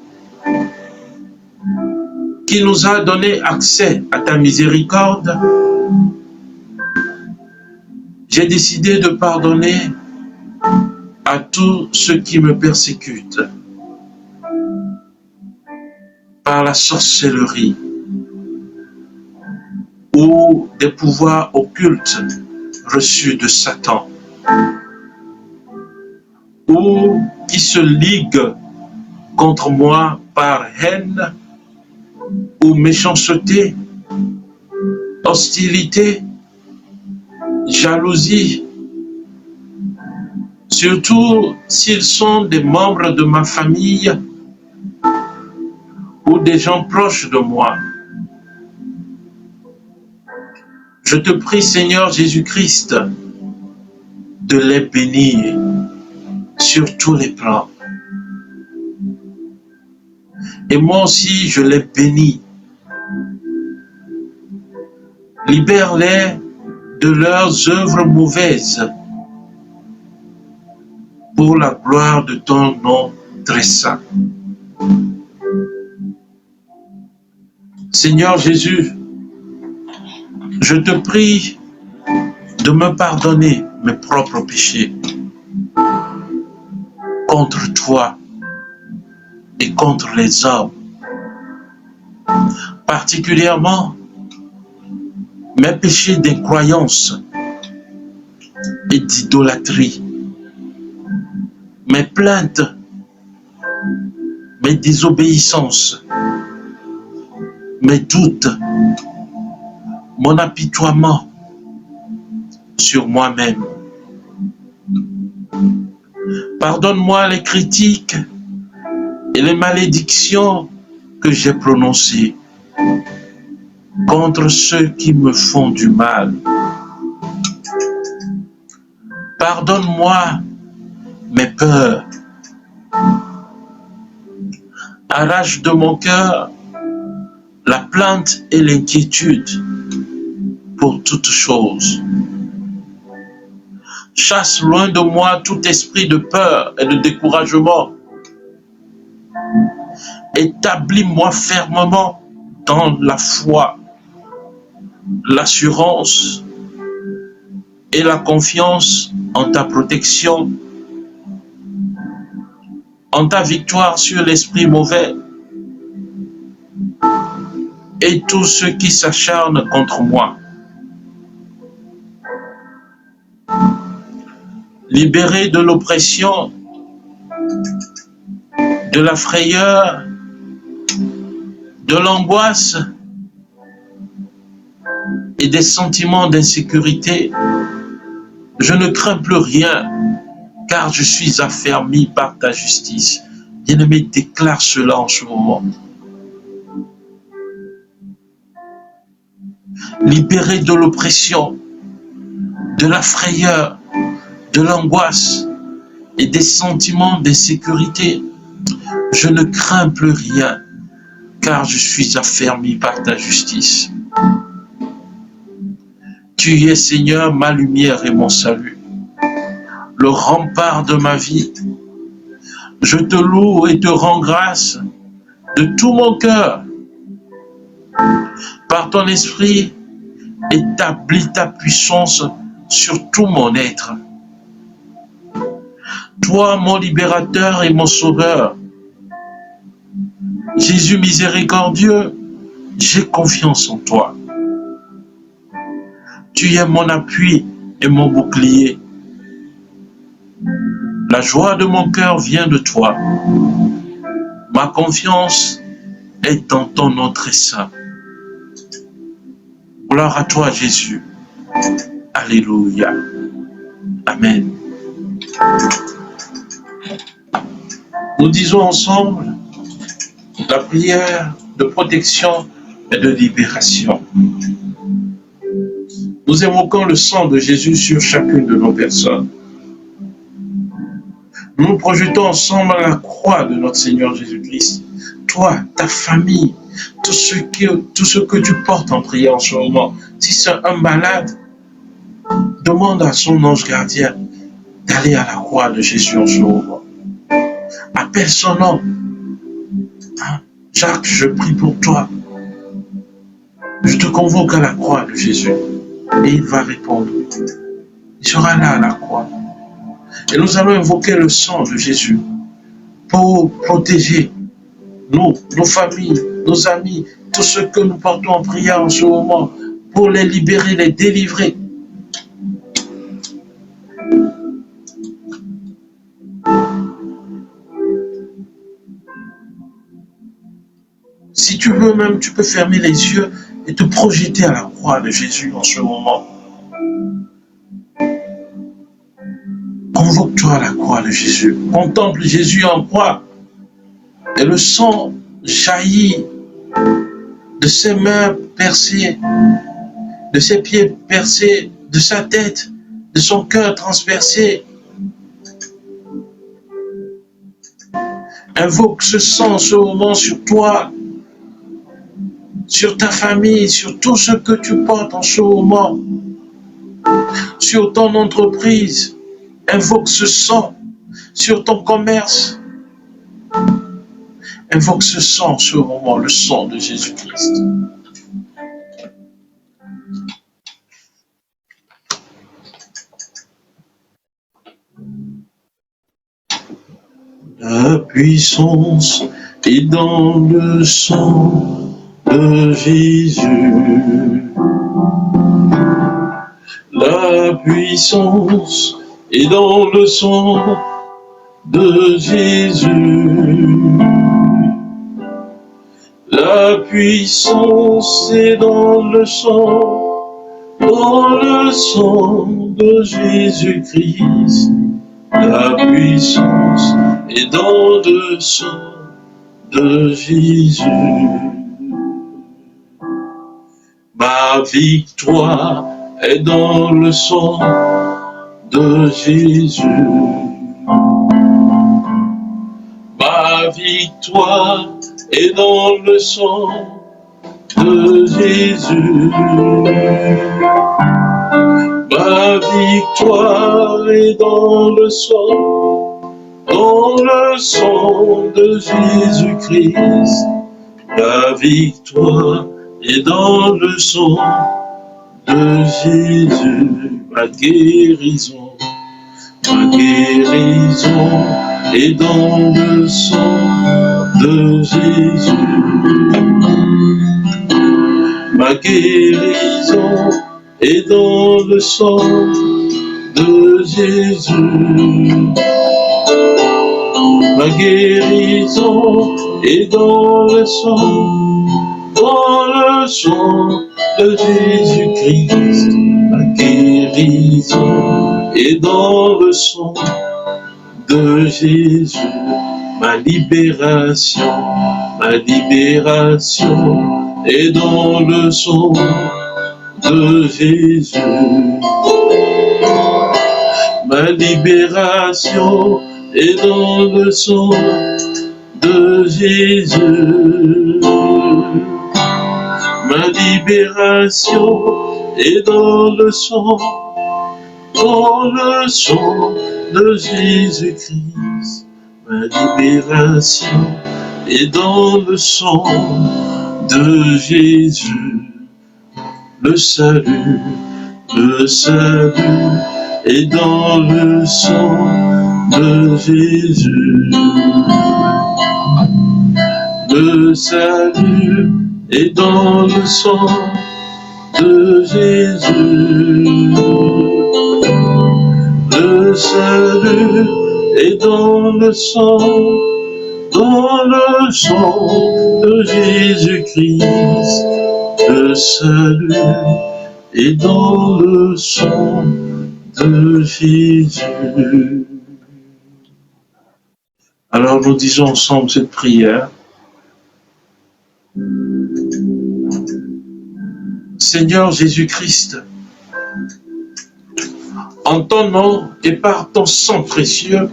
qui nous a donné accès à ta miséricorde, j'ai décidé de pardonner à tous ceux qui me persécutent par la sorcellerie ou des pouvoirs occultes reçus de Satan, ou qui se liguent contre moi par haine ou méchanceté, hostilité, jalousie, surtout s'ils sont des membres de ma famille ou des gens proches de moi. Je te prie, Seigneur Jésus-Christ, de les bénir sur tous les plans. Et moi aussi, je les bénis. Libère-les de leurs œuvres mauvaises pour la gloire de ton nom très saint. Seigneur Jésus, je te prie de me pardonner mes propres péchés contre toi et contre les hommes, particulièrement mes péchés d'incroyance et d'idolâtrie, mes plaintes, mes désobéissances, mes doutes, mon apitoiement sur moi-même. Pardonne-moi les critiques et les malédictions que j'ai prononcées contre ceux qui me font du mal. Pardonne-moi mes peurs. Arrache de mon cœur la plainte et l'inquiétude pour toutes choses. Chasse loin de moi tout esprit de peur et de découragement. Établis-moi fermement dans la foi, l'assurance et la confiance en ta protection, en ta victoire sur l'esprit mauvais et tous ceux qui s'acharnent contre moi. Libéré de l'oppression, de la frayeur, de l'angoisse et des sentiments d'insécurité, je ne crains plus rien, car je suis affermi par ta justice. Bien-aimé, déclare cela en ce moment. Libéré de l'oppression, de la frayeur, de l'angoisse et des sentiments d'insécurité, je ne crains plus rien, car je suis affermi par ta justice. Tu es, Seigneur, ma lumière et mon salut, le rempart de ma vie. Je te loue et te rends grâce de tout mon cœur. Par ton esprit, établis ta puissance sur tout mon être. Toi, mon libérateur et mon sauveur, Jésus miséricordieux, j'ai confiance en toi. Tu es mon appui et mon bouclier. La joie de mon cœur vient de toi. Ma confiance est dans ton nom très saint. Gloire à toi, Jésus. Alléluia. Amen. Nous disons ensemble la prière de protection et de libération. Nous évoquons le sang de Jésus sur chacune de nos personnes. Nous nous projetons ensemble à la croix de notre Seigneur Jésus-Christ. Toi, ta famille, tout ce que tu portes en prière en ce moment. Si c'est un malade, demande à son ange gardien d'aller à la croix de Jésus en ce moment. Appelle son nom. Jacques, je prie pour toi. Je te convoque à la croix de Jésus. Et il va répondre. Il sera là à la croix. Et nous allons invoquer le sang de Jésus pour protéger nous, nos familles, nos amis, tous ceux que nous portons en prière en ce moment, pour les libérer, les délivrer. Si tu veux même, tu peux fermer les yeux et te projeter à la croix de Jésus en ce moment. Convoque-toi à la croix de Jésus. Contemple Jésus en croix. Et le sang jaillit de ses mains percées, de ses pieds percés, de sa tête, de son cœur transpercé. Invoque ce sang en ce moment sur toi, sur ta famille, sur tout ce que tu portes en ce moment, sur ton entreprise. Invoque ce sang sur ton commerce. Invoque ce sang en ce moment, le sang de Jésus-Christ. La puissance est dans le sang de Jésus. La puissance est dans le sang de Jésus. La puissance est dans le sang de Jésus-Christ. La puissance est dans le sang de Jésus. Ma victoire est dans le sang de Jésus. Ma victoire est dans le sang de Jésus. Ma victoire est dans le sang de Jésus-Christ. La victoire est dans le sang de Jésus. Ma guérison est dans le sang de Jésus. Ma guérison est dans le sang de Jésus. Ma guérison est dans le sang de Jésus-Christ. Ma guérison est dans le sang de Jésus. Ma libération est dans le sang de Jésus. Ma libération est dans le sang de Jésus. Ma libération est dans le sang de Jésus-Christ. Ma libération est dans le sang de Jésus. Le salut est dans le sang de Jésus. Le salut est dans le sang de Jésus. Le salut est dans le sang de Jésus-Christ. Le salut est dans le sang de Jésus. Alors nous disons ensemble cette prière. Seigneur Jésus-Christ, en ton nom et par ton sang précieux,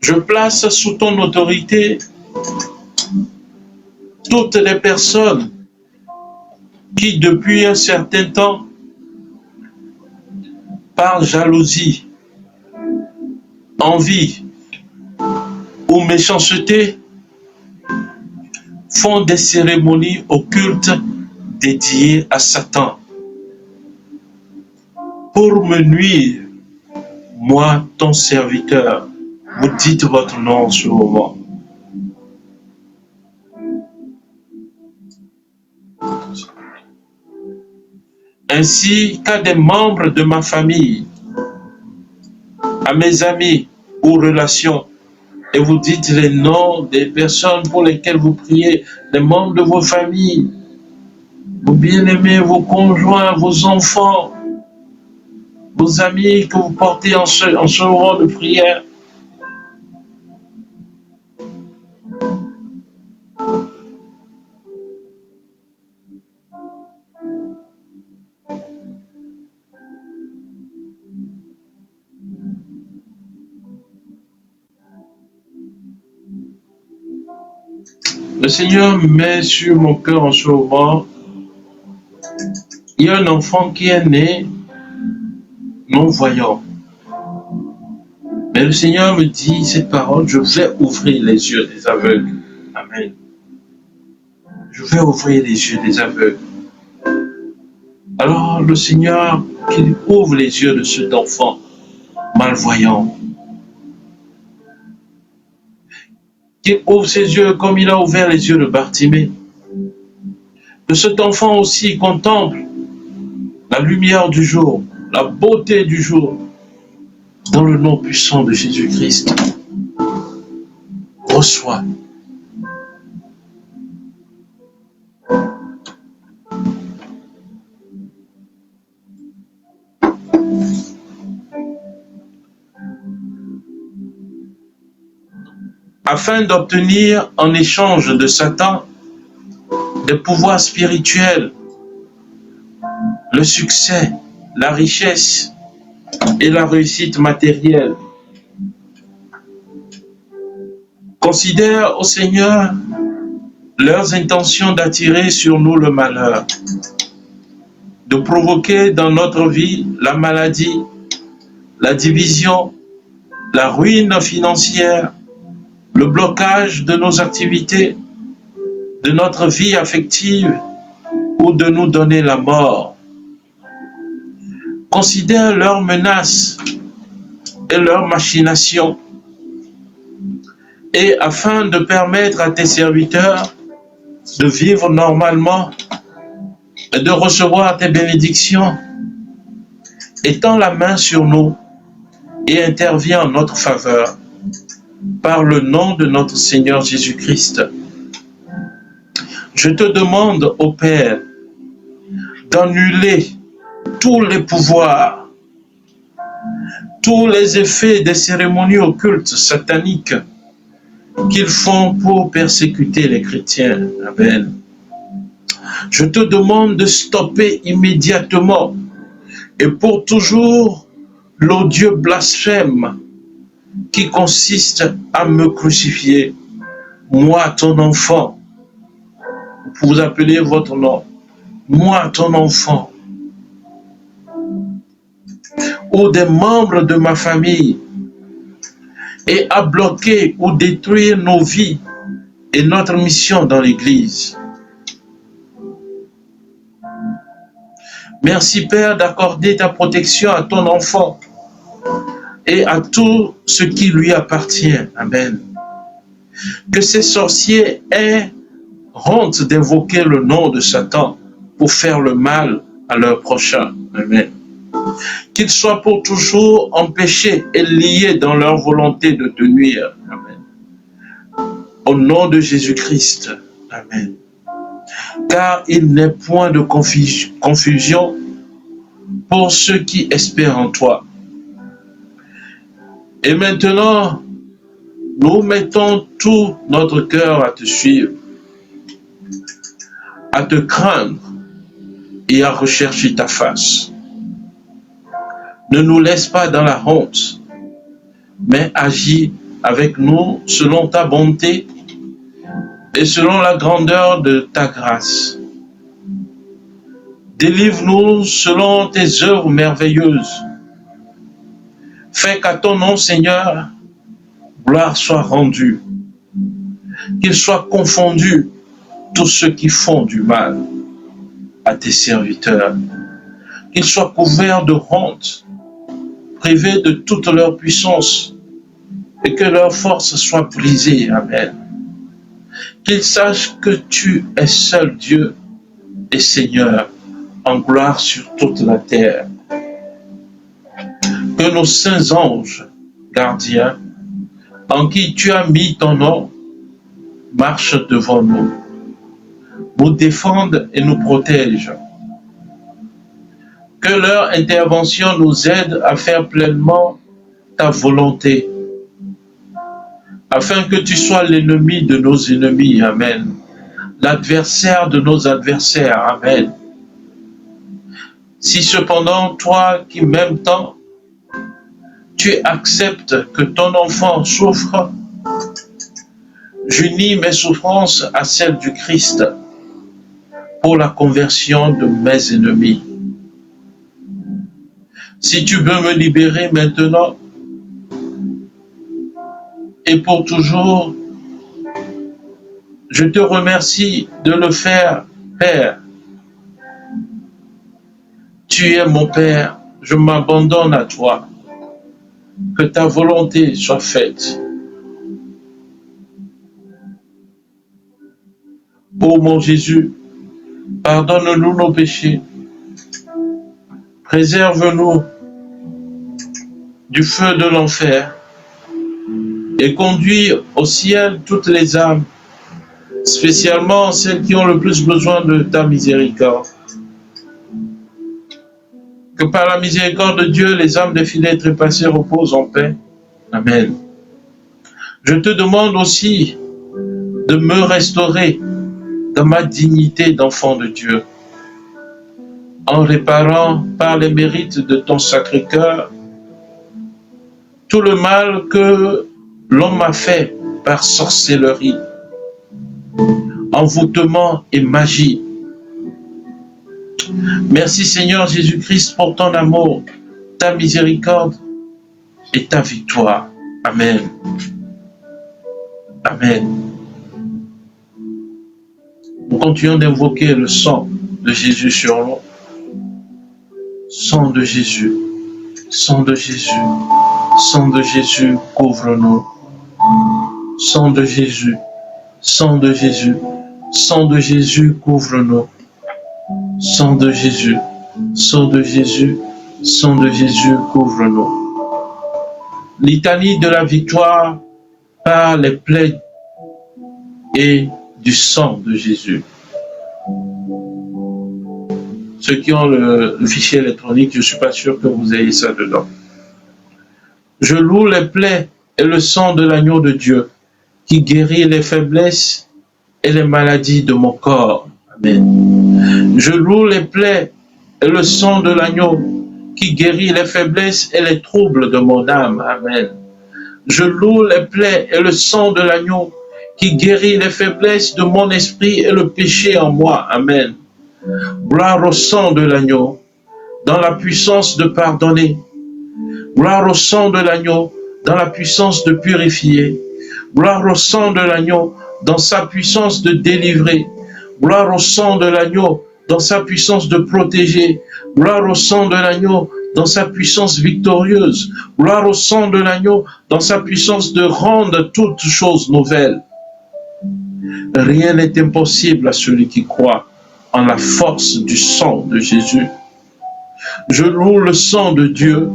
je place sous ton autorité toutes les personnes qui, depuis un certain temps, par jalousie, envie ou méchanceté, font des cérémonies occultes dédiées à Satan pour me nuire, moi, ton serviteur. Vous dites votre nom en ce moment. Ainsi qu'à des membres de ma famille, à mes amis ou relations, et vous dites les noms des personnes pour lesquelles vous priez, les membres de vos familles, vos bien-aimés, vos conjoints, vos enfants, vos amis que vous portez en ce moment de prière. Le Seigneur met sur mon cœur en ce moment, il y a un enfant qui est né non-voyant. Mais le Seigneur me dit cette parole, je vais ouvrir les yeux des aveugles. Amen. Je vais ouvrir les yeux des aveugles. Alors le Seigneur, qu'il ouvre les yeux de cet enfant malvoyant. Qu'il ouvre ses yeux comme il a ouvert les yeux de Bartimée. Que cet enfant aussi contemple la lumière du jour, la beauté du jour, dans le nom puissant de Jésus-Christ. Reçois. Afin d'obtenir en échange de Satan des pouvoirs spirituels, le succès, la richesse et la réussite matérielle. Considère, ô Seigneur, leurs intentions d'attirer sur nous le malheur, de provoquer dans notre vie la maladie, la division, la ruine financière, le blocage de nos activités, de notre vie affective ou de nous donner la mort. Considère leurs menaces et leurs machinations, et afin de permettre à tes serviteurs de vivre normalement et de recevoir tes bénédictions, étends la main sur nous et interviens en notre faveur par le nom de notre Seigneur Jésus-Christ. Je te demande, ô Père, d'annuler tous les pouvoirs, tous les effets des cérémonies occultes sataniques qu'ils font pour persécuter les chrétiens. Amen. Je te demande de stopper immédiatement et pour toujours l'odieux blasphème qui consiste à me crucifier, moi ton enfant. Vous appelez votre nom, moi ton enfant, ou des membres de ma famille, et à bloquer ou détruire nos vies et notre mission dans l'Église. Merci Père d'accorder ta protection à ton enfant et à tout ce qui lui appartient. Amen. Que ces sorciers aient honte d'invoquer le nom de Satan pour faire le mal à leur prochain. Amen. Qu'ils soient pour toujours empêchés et liés dans leur volonté de te nuire. Amen. Au nom de Jésus-Christ. Amen. Car il n'est point de confusion pour ceux qui espèrent en toi. Et maintenant, nous mettons tout notre cœur à te suivre, à te craindre et à rechercher ta face. Ne nous laisse pas dans la honte, mais agis avec nous selon ta bonté et selon la grandeur de ta grâce. Délivre-nous selon tes œuvres merveilleuses. Fais qu'à ton nom, Seigneur, gloire soit rendue. Qu'ils soient confondus tous ceux qui font du mal à tes serviteurs. Qu'ils soient couverts de honte, privés de toute leur puissance, et que leur force soit brisée. Amen. Qu'ils sachent que tu es seul Dieu et Seigneur, en gloire sur toute la terre. Que nos saints anges, gardiens, en qui tu as mis ton nom, marchent devant nous, nous défendent et nous protègent. Que leur intervention nous aide à faire pleinement ta volonté, afin que tu sois l'ennemi de nos ennemis. Amen. L'adversaire de nos adversaires. Amen. Si cependant, toi qui m'aimes tant, tu acceptes que ton enfant souffre, j'unis mes souffrances à celles du Christ pour la conversion de mes ennemis. Si tu veux me libérer maintenant et pour toujours, je te remercie de le faire, Père. Tu es mon Père, je m'abandonne à toi. Que ta volonté soit faite. Ô mon Jésus, pardonne-nous nos péchés. Préserve-nous du feu de l'enfer et conduis au ciel toutes les âmes, spécialement celles qui ont le plus besoin de ta miséricorde. Que par la miséricorde de Dieu, les âmes des fidèles trépassés reposent en paix. Amen. Je te demande aussi de me restaurer dans ma dignité d'enfant de Dieu, en réparant par les mérites de ton Sacré-Cœur tout le mal que l'on m'a fait par sorcellerie, envoûtement et magie. Merci Seigneur Jésus-Christ pour ton amour, ta miséricorde et ta victoire. Amen. Amen. Nous continuons d'invoquer le sang de Jésus sur nous. Sang de Jésus, sang de Jésus, sang de Jésus, couvre-nous. Sang de Jésus, sang de Jésus, sang de Jésus, couvre-nous. Sang de Jésus, sang de Jésus, sang de Jésus, couvre-nous. Litanie de la victoire par les plaies et du sang de Jésus. Ceux qui ont le fichier électronique, je ne suis pas sûr que vous ayez ça dedans. Je loue les plaies et le sang de l'agneau de Dieu qui guérit les faiblesses et les maladies de mon corps. Amen. Je loue les plaies et le sang de l'agneau qui guérit les faiblesses et les troubles de mon âme. Amen. Je loue les plaies et le sang de l'agneau qui guérit les faiblesses de mon esprit et le péché en moi. Amen. Gloire au sang de l'agneau, dans la puissance de pardonner. Gloire au sang de l'agneau, dans la puissance de purifier. Gloire au sang de l'agneau, dans sa puissance de délivrer. Gloire au sang de l'agneau, dans sa puissance de protéger. Gloire au sang de l'agneau, dans sa puissance victorieuse. Gloire au sang de l'agneau, dans sa puissance de rendre toutes choses nouvelles. Rien n'est impossible à celui qui croit en la force du sang de Jésus. Je loue le sang de Dieu,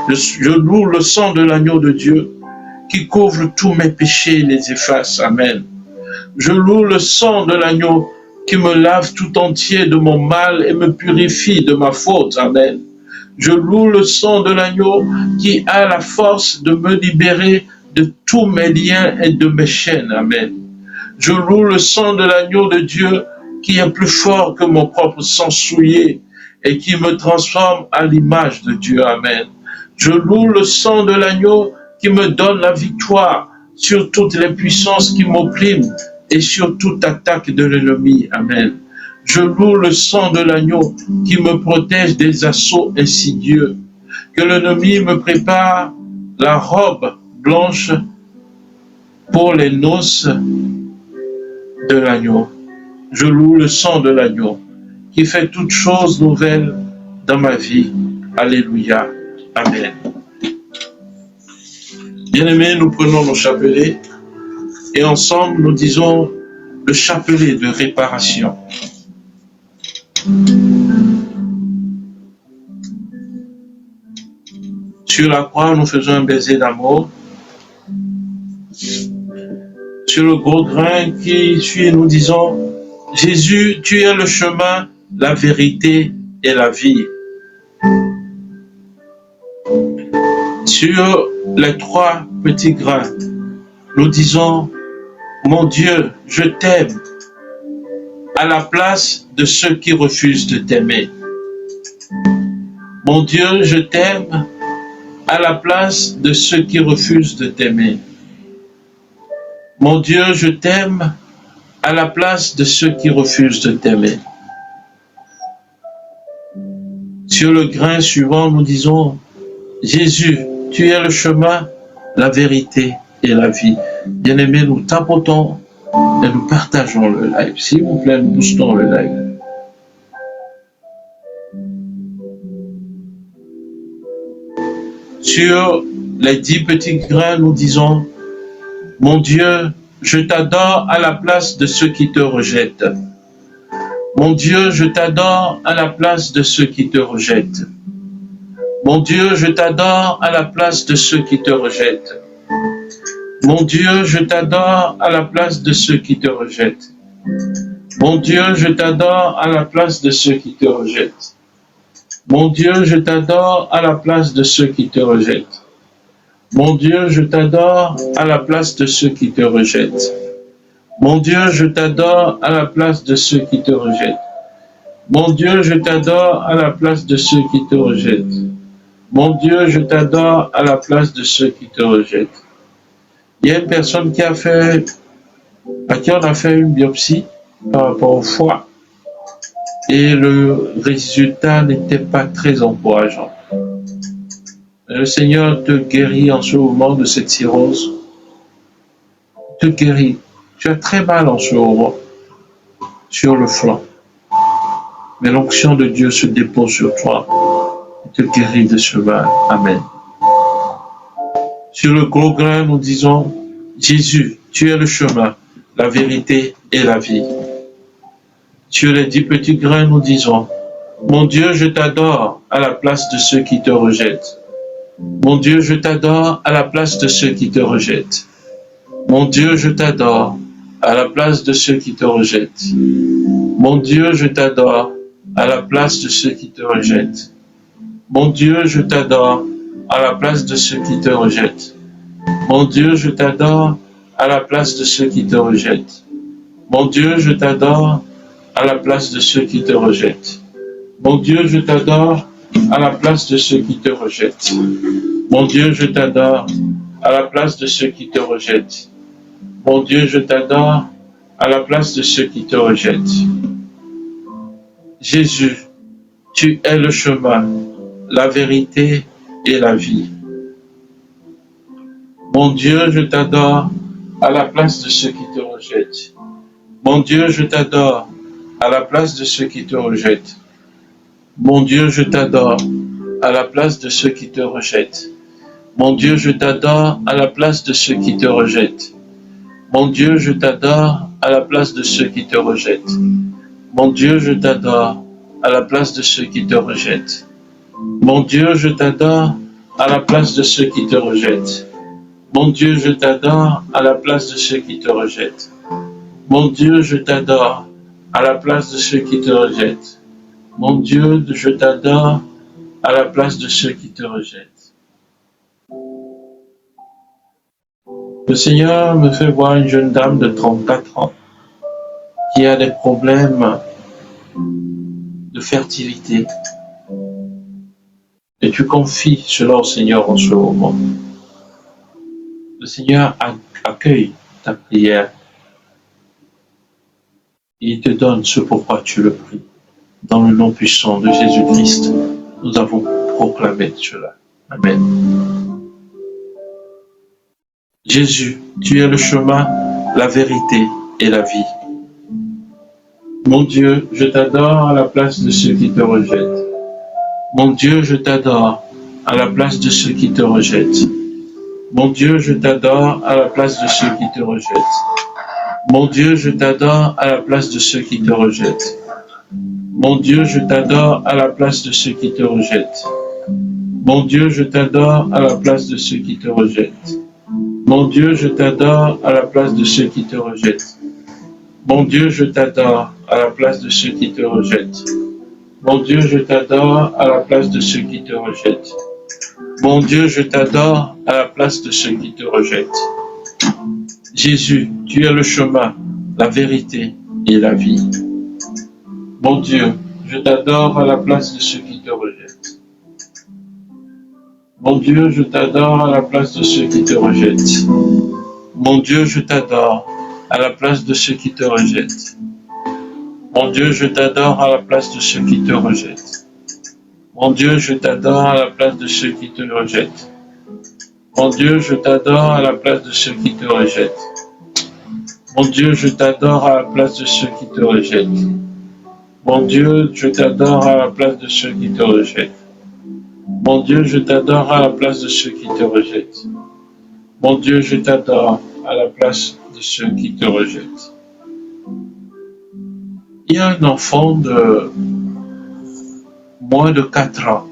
je loue le sang de l'agneau de Dieu qui couvre tous mes péchés et les efface. Amen. Je loue le sang de l'agneau qui me lave tout entier de mon mal et me purifie de ma faute. Amen. Je loue le sang de l'agneau qui a la force de me libérer de tous mes liens et de mes chaînes. Amen. Je loue le sang de l'agneau de Dieu qui est plus fort que mon propre sang souillé et qui me transforme à l'image de Dieu. Amen. Je loue le sang de l'agneau qui me donne la victoire sur toutes les puissances qui m'oppriment et sur toute attaque de l'ennemi. Amen. Je loue le sang de l'agneau qui me protège des assauts insidieux. Que l'ennemi me prépare la robe blanche pour les noces de l'agneau. Je loue le sang de l'agneau qui fait toutes choses nouvelles dans ma vie. Alléluia. Amen. Bien-aimés, nous prenons nos chapelets et ensemble nous disons le chapelet de réparation. Sur la croix, nous faisons un baiser d'amour. Sur le gros grain qui suit, nous disons « Jésus, tu es le chemin, la vérité et la vie ». Sur les 3 petits grains, nous disons « Mon Dieu, je t'aime » à la place de ceux qui refusent de t'aimer. Mon Dieu, je t'aime à la place de ceux qui refusent de t'aimer. Mon Dieu, je t'aime à la place de ceux qui refusent de t'aimer. Sur le grain suivant, nous disons « Jésus, tu es le chemin, la vérité et la vie. » Bien-aimés, nous tapotons et nous partageons le live. S'il vous plaît, nous boostons le live. Sur les 10 petits grains, nous disons « Mon Dieu, je t'adore à la place de ceux qui te rejettent. Mon Dieu, je t'adore à la place de ceux qui te rejettent. Mon Dieu, je t'adore à la place de ceux qui te rejettent. Mon Dieu, je t'adore à la place de ceux qui te rejettent. Mon Dieu, je t'adore à la place de ceux qui te rejettent. Mon Dieu, je t'adore à la place de ceux qui te rejettent. Mon Dieu, je t'adore à la place de ceux qui te rejettent. Mon Dieu, je t'adore à la place de ceux qui te rejettent. Mon Dieu, je t'adore à la place de ceux qui te rejettent. Mon Dieu, je t'adore à la place de ceux qui te rejettent. Il y a une personne à qui on a fait une biopsie par rapport au foie et le résultat n'était pas très encourageant. Le Seigneur te guérit en ce moment de cette cirrhose. Te guérit. Tu as très mal en ce moment sur le flanc. Mais l'onction de Dieu se dépose sur toi et te guérit de ce mal. Amen. Sur le gros grain, nous disons « Jésus, tu es le chemin, la vérité et la vie. » Sur les 10 petits grains, nous disons « Mon Dieu, je t'adore à la place de ceux qui te rejettent. Mon Dieu, je t'adore à la place de ceux qui te rejettent. Mon Dieu, je t'adore à la place de ceux qui te rejettent. Mon Dieu, je t'adore à la place de ceux qui te rejettent. Mon Dieu, je t'adore à la place de ceux qui te rejettent. Mon Dieu, je t'adore à la place de ceux qui te rejettent. Mon Dieu, je t'adore à la place de ceux qui te rejettent. Mon Dieu, je t'adore à la place de ceux qui te rejettent. Mon Dieu, je t'adore à la place de ceux qui te rejettent. Mon Dieu, je t'adore à la place de ceux qui te rejettent. Jésus, tu es le chemin, la vérité et la vie. Mon Dieu, je t'adore à la place de ceux qui te rejettent. Mon Dieu, je t'adore à la place de ceux qui te rejettent. Mon Dieu, je t'adore à la place de ceux qui te rejettent. Mon Dieu, je t'adore à la place de ceux qui te rejettent. Mon Dieu, je t'adore à la place de ceux qui te rejettent. Mon Dieu, je t'adore à la place de ceux qui te rejettent. Mon Dieu, je t'adore à la place de ceux qui te rejettent. Mon Dieu, je t'adore à la place de ceux qui te rejettent. Mon Dieu, je t'adore à la place de ceux qui te rejettent. Mon Dieu, je t'adore à la place de ceux qui te rejettent. Le Seigneur me fait voir une jeune dame de 34 ans qui a des problèmes de fertilité. Et tu confies cela au Seigneur en ce moment. Le Seigneur accueille ta prière. Et il te donne ce pourquoi tu le pries. Dans le nom puissant de Jésus-Christ, nous avons proclamé cela. Amen. Jésus, tu es le chemin, la vérité et la vie. Mon Dieu, je t'adore à la place de ceux qui te rejettent. Mon Dieu, je t'adore à la place de ceux qui te rejettent. Mon Dieu, je t'adore à la place de ceux qui te rejettent. Mon Dieu, je t'adore à la place de ceux qui te rejettent. Mon Dieu, je t'adore à la place de ceux qui te rejettent. Mon Dieu, je t'adore à la place de ceux qui te rejettent. Mon Dieu, je t'adore à la place de ceux qui te rejettent. Mon Dieu, je t'adore à la place de ceux qui te rejettent. Mon Dieu, je t'adore à la place de ceux qui te rejettent. Mon Dieu, je t'adore à la place de ceux qui te rejettent. Jésus, tu es le chemin, la vérité et la vie. Mon Dieu, je t'adore à la place de ceux qui te rejettent. Mon Dieu, je t'adore à la place de ceux qui te rejettent. Mon Dieu, je t'adore à la place de ceux qui te rejettent. Mon Dieu, je t'adore à la place de ceux qui te rejettent. Mon Dieu, je t'adore à la place de ceux qui te rejettent. Mon Dieu, je t'adore à la place de ceux qui te rejettent. Mon Dieu, je t'adore à la place de ceux qui te rejettent. Mon Dieu, je t'adore à la place de ceux qui te rejettent. Mon Dieu, je t'adore à la place de ceux qui te rejettent. Mon Dieu, je t'adore à la place de ceux qui te rejettent. Il y a un enfant de moins de 4 ans.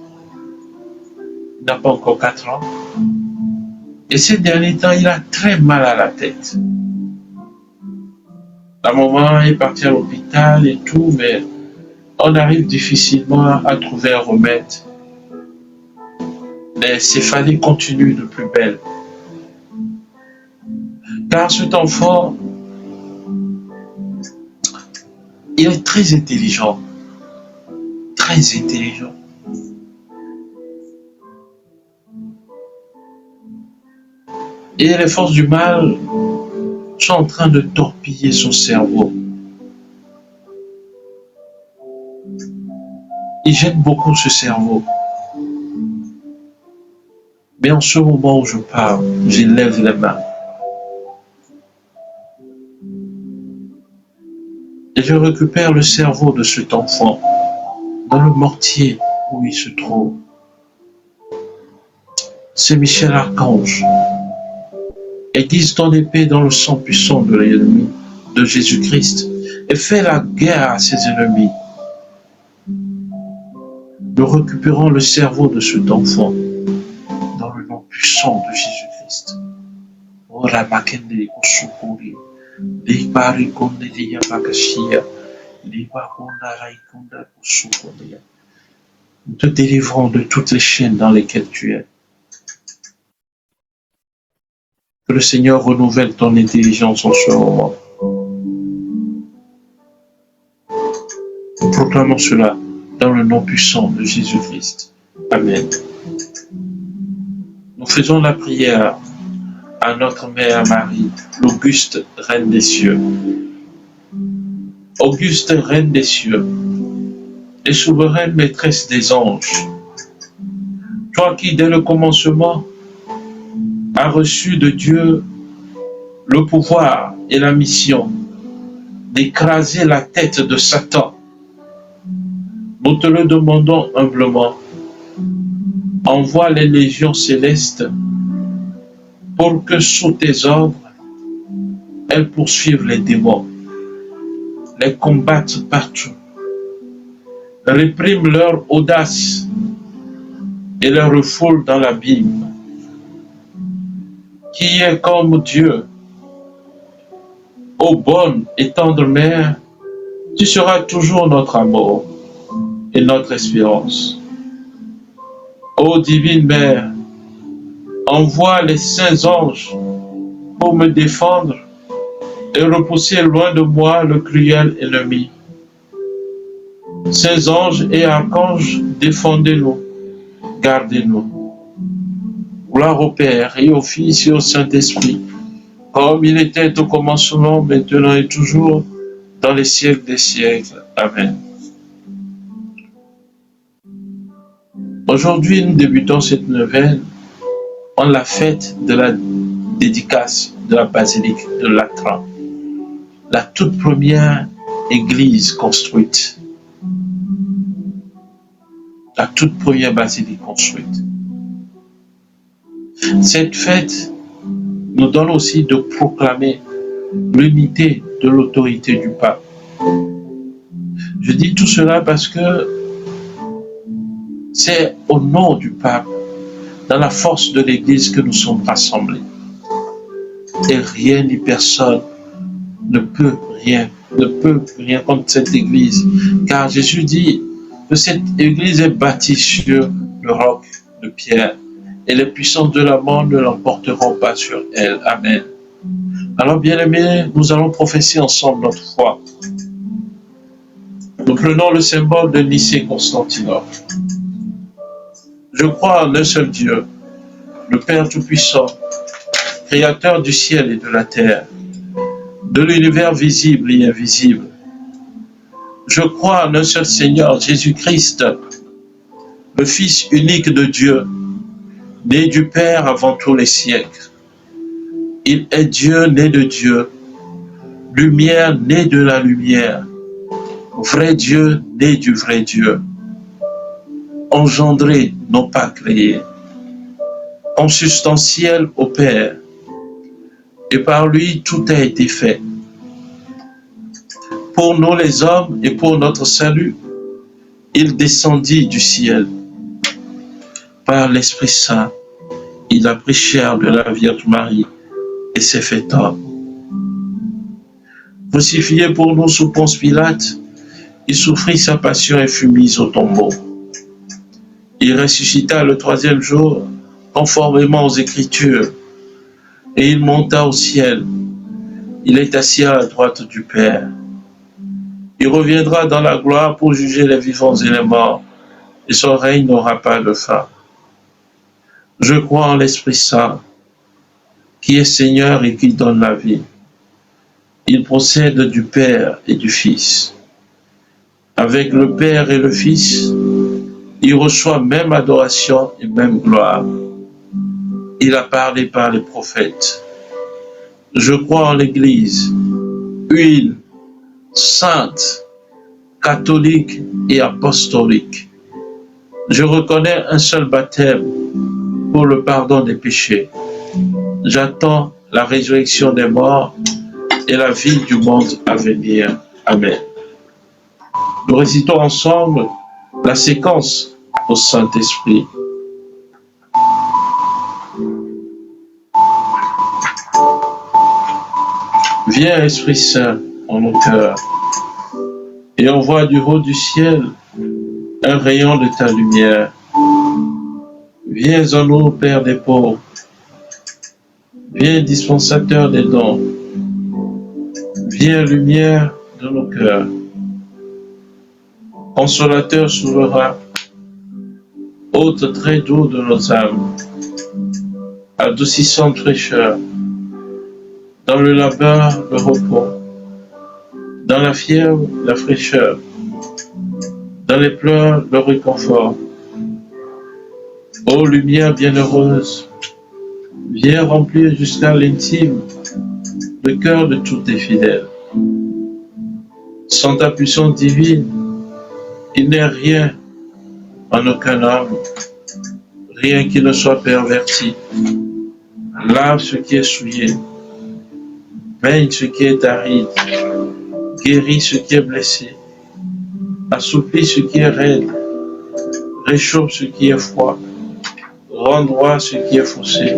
Il n'a pas encore 4 ans. Et ces derniers temps, il a très mal à la tête. La maman est partie à l'hôpital et tout, mais on arrive difficilement à trouver un remède. Les céphalies continuent de plus belle. Car cet enfant, il est très intelligent. Très intelligent. Et les forces du mal sont en train de torpiller son cerveau. Ils gênent beaucoup ce cerveau. Mais en ce moment où je parle, j'élève les mains. Et je récupère le cerveau de cet enfant dans le mortier où il se trouve. C'est Michel Archange. Aiguise ton épée dans le sang puissant de l'ennemi, de Jésus-Christ, et fais la guerre à ses ennemis. Nous récupérons le cerveau de cet enfant dans le nom puissant de Jésus-Christ. Nous te délivrons de toutes les chaînes dans lesquelles tu es. Que le Seigneur renouvelle ton intelligence en ce moment. Nous proclamons cela dans le nom puissant de Jésus-Christ. Amen. Nous faisons la prière à notre Mère Marie, l'auguste Reine des cieux. Auguste Reine des cieux, et souveraine maîtresse des anges, toi qui dès le commencement as reçu de Dieu le pouvoir et la mission d'écraser la tête de Satan, nous te le demandons humblement. Envoie les légions célestes pour que sous tes ordres, elles poursuivent les démons, les combattent partout, répriment leur audace et les refoulent dans l'abîme. Qui est comme Dieu? Ô bonne et tendre mère, tu seras toujours notre amour et notre espérance. Ô divine mère, envoie les saints anges pour me défendre et repousser loin de moi le cruel ennemi. Saints anges et archanges, défendez-nous, gardez-nous. Gloire au Père et au Fils et au Saint-Esprit, comme il était au commencement, maintenant et toujours, dans les siècles des siècles. Amen. Aujourd'hui, nous débutons cette neuvaine en la fête de la dédicace de la basilique de Latran, la toute première église construite, la toute première basilique construite. Cette fête nous donne aussi de proclamer l'unité de l'autorité du pape. Je dis tout cela parce que c'est au nom du pape, dans la force de l'Église, que nous sommes rassemblés. Et rien ni personne ne peut rien contre cette Église. Car Jésus dit que cette Église est bâtie sur le roc de pierre. Et les puissances de la mort ne l'emporteront pas sur elle. Amen. Alors, bien-aimés, nous allons professer ensemble notre foi. Nous prenons le symbole de Nicée-Constantinople. Je crois en un seul Dieu, le Père Tout-Puissant, Créateur du ciel et de la terre, de l'univers visible et invisible. Je crois en un seul Seigneur, Jésus-Christ, le Fils unique de Dieu, né du Père avant tous les siècles. Il est Dieu né de Dieu, lumière née de la lumière, vrai Dieu né du vrai Dieu, engendré, non pas créé, consubstantiel au Père, et par lui tout a été fait. Pour nous les hommes et pour notre salut, il descendit du ciel. Par l'Esprit Saint, il a pris chair de la Vierge Marie et s'est fait homme. Crucifié pour nous sous Ponce Pilate, il souffrit sa passion et fut mis au tombeau. Il ressuscita le troisième jour, conformément aux Écritures, et il monta au ciel. Il est assis à la droite du Père. Il reviendra dans la gloire pour juger les vivants et les morts, et son règne n'aura pas de fin. Je crois en l'Esprit Saint, qui est Seigneur et qui donne la vie. Il procède du Père et du Fils. Avec le Père et le Fils, il reçoit même adoration et même gloire. Il a parlé par les prophètes. Je crois en l'Église, une, sainte, catholique et apostolique. Je reconnais un seul baptême pour le pardon des péchés. J'attends la résurrection des morts et la vie du monde à venir. Amen. Nous récitons ensemble la séquence au Saint-Esprit. Viens, Esprit Saint, en nos cœurs, et envoie du haut du ciel un rayon de ta lumière. Viens en nous, Père des pauvres. Viens, dispensateur des dons. Viens, lumière de nos cœurs. Consolateur souverain, hôte très doux de nos âmes, adoucissante fraîcheur, dans le labeur, le repos, dans la fièvre, la fraîcheur, dans les pleurs, le réconfort. Ô lumière bienheureuse, viens remplir jusqu'à l'intime le cœur de tous tes fidèles. Sans ta puissance divine, il n'est rien en aucun homme, rien qui ne soit perverti. Lave ce qui est souillé, baigne ce qui est aride, guéris ce qui est blessé, assouplis ce qui est raide, réchauffe ce qui est froid, rends droit ce qui est faussé.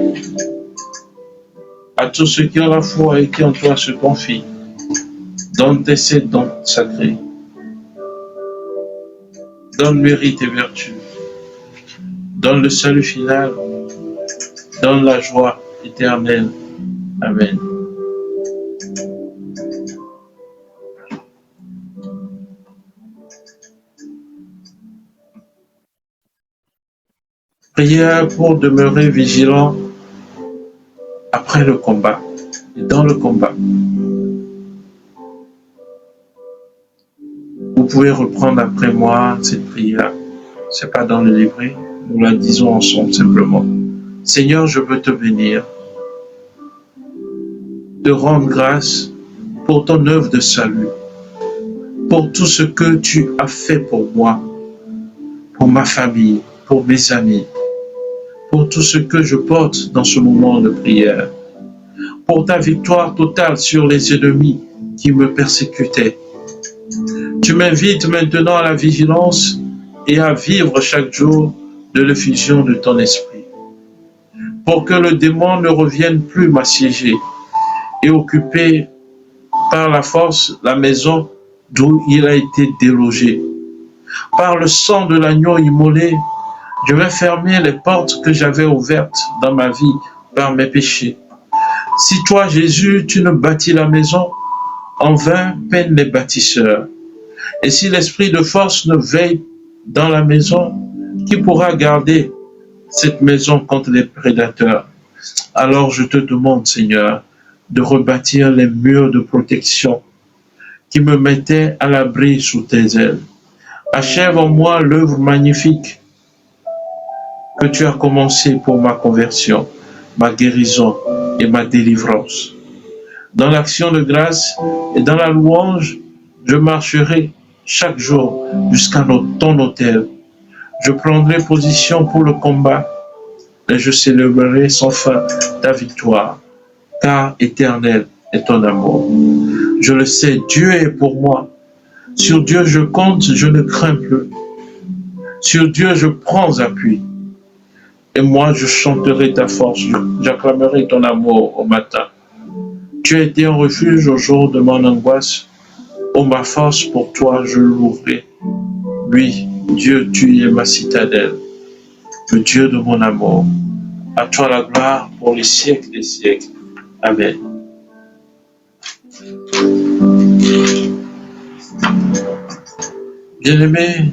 À tous ceux qui ont la foi et qui en toi se confient, donne tes 7 dons sacrés. Donne mérite et vertu. Donne le salut final. Donne la joie éternelle. Amen. Prière pour demeurer vigilant après le combat et dans le combat. Vous pouvez reprendre après moi cette prière. C'est pas dans le livret, nous la disons ensemble simplement. Seigneur, je veux te bénir, te rendre grâce pour ton œuvre de salut, pour tout ce que tu as fait pour moi, pour ma famille, pour mes amis, pour tout ce que je porte dans ce moment de prière, pour ta victoire totale sur les ennemis qui me persécutaient. Tu m'invites maintenant à la vigilance et à vivre chaque jour de l'effusion de ton esprit, pour que le démon ne revienne plus m'assiéger et occuper par la force la maison d'où il a été délogé. Par le sang de l'agneau immolé, je vais fermer les portes que j'avais ouvertes dans ma vie par mes péchés. Si toi, Jésus, tu ne bâtis la maison, en vain peinent les bâtisseurs. Et si l'esprit de force ne veille dans la maison, qui pourra garder cette maison contre les prédateurs? Alors je te demande, Seigneur, de rebâtir les murs de protection qui me mettaient à l'abri sous tes ailes. Achève en moi l'œuvre magnifique que tu as commencée pour ma conversion, ma guérison et ma délivrance. Dans l'action de grâce et dans la louange, je marcherai chaque jour jusqu'à ton autel. Je prendrai position pour le combat et je célébrerai sans fin ta victoire, car éternel est ton amour. Je le sais, Dieu est pour moi. Sur Dieu je compte, je ne crains plus. Sur Dieu je prends appui. Et moi je chanterai ta force, j'acclamerai ton amour au matin. Tu as été un refuge au jour de mon angoisse. Ô ma force, pour toi je louerai. Oui, Dieu, tu es ma citadelle, le Dieu de mon amour. À toi la gloire pour les siècles des siècles. Amen. Bien-aimés,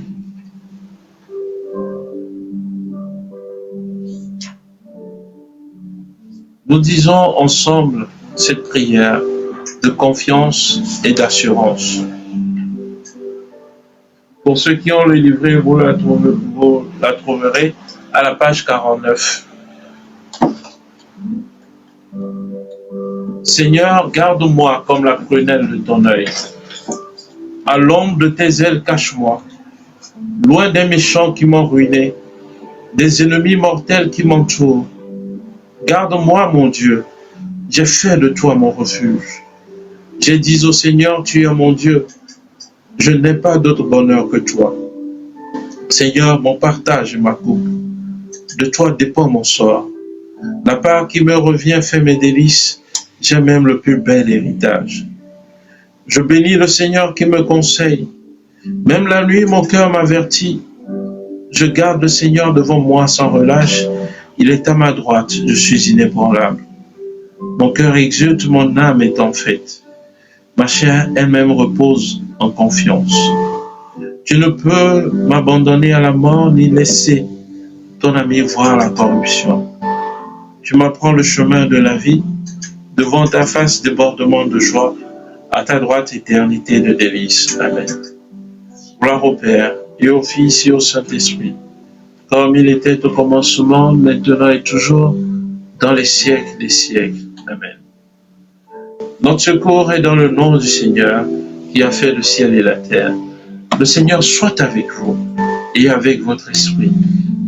nous disons ensemble cette prière de confiance et d'assurance. Pour ceux qui ont le livret, vous la trouverez à la page 49. Seigneur, garde-moi comme la prunelle de ton œil. À l'ombre de tes ailes, cache-moi, loin des méchants qui m'ont ruiné, des ennemis mortels qui m'entourent. Garde-moi, mon Dieu, j'ai fait de toi mon refuge. J'ai dit au Seigneur, tu es mon Dieu, je n'ai pas d'autre bonheur que toi. Seigneur, mon partage et ma coupe, de toi dépend mon sort. La part qui me revient fait mes délices, j'ai même le plus bel héritage. Je bénis le Seigneur qui me conseille. Même la nuit, mon cœur m'avertit. Je garde le Seigneur devant moi sans relâche. Il est à ma droite, je suis inébranlable. Mon cœur exulte, mon âme est en fête. Ma chair elle-même repose en confiance. Tu ne peux m'abandonner à la mort ni laisser ton ami voir la corruption. Tu m'apprends le chemin de la vie. Devant ta face, débordement de joie. À ta droite, éternité de délices. Amen. Gloire au Père, et au Fils, et au Saint-Esprit, comme il était au commencement, maintenant et toujours, dans les siècles des siècles. Amen. Notre secours est dans le nom du Seigneur, qui a fait le ciel et la terre. Le Seigneur soit avec vous, et avec votre esprit,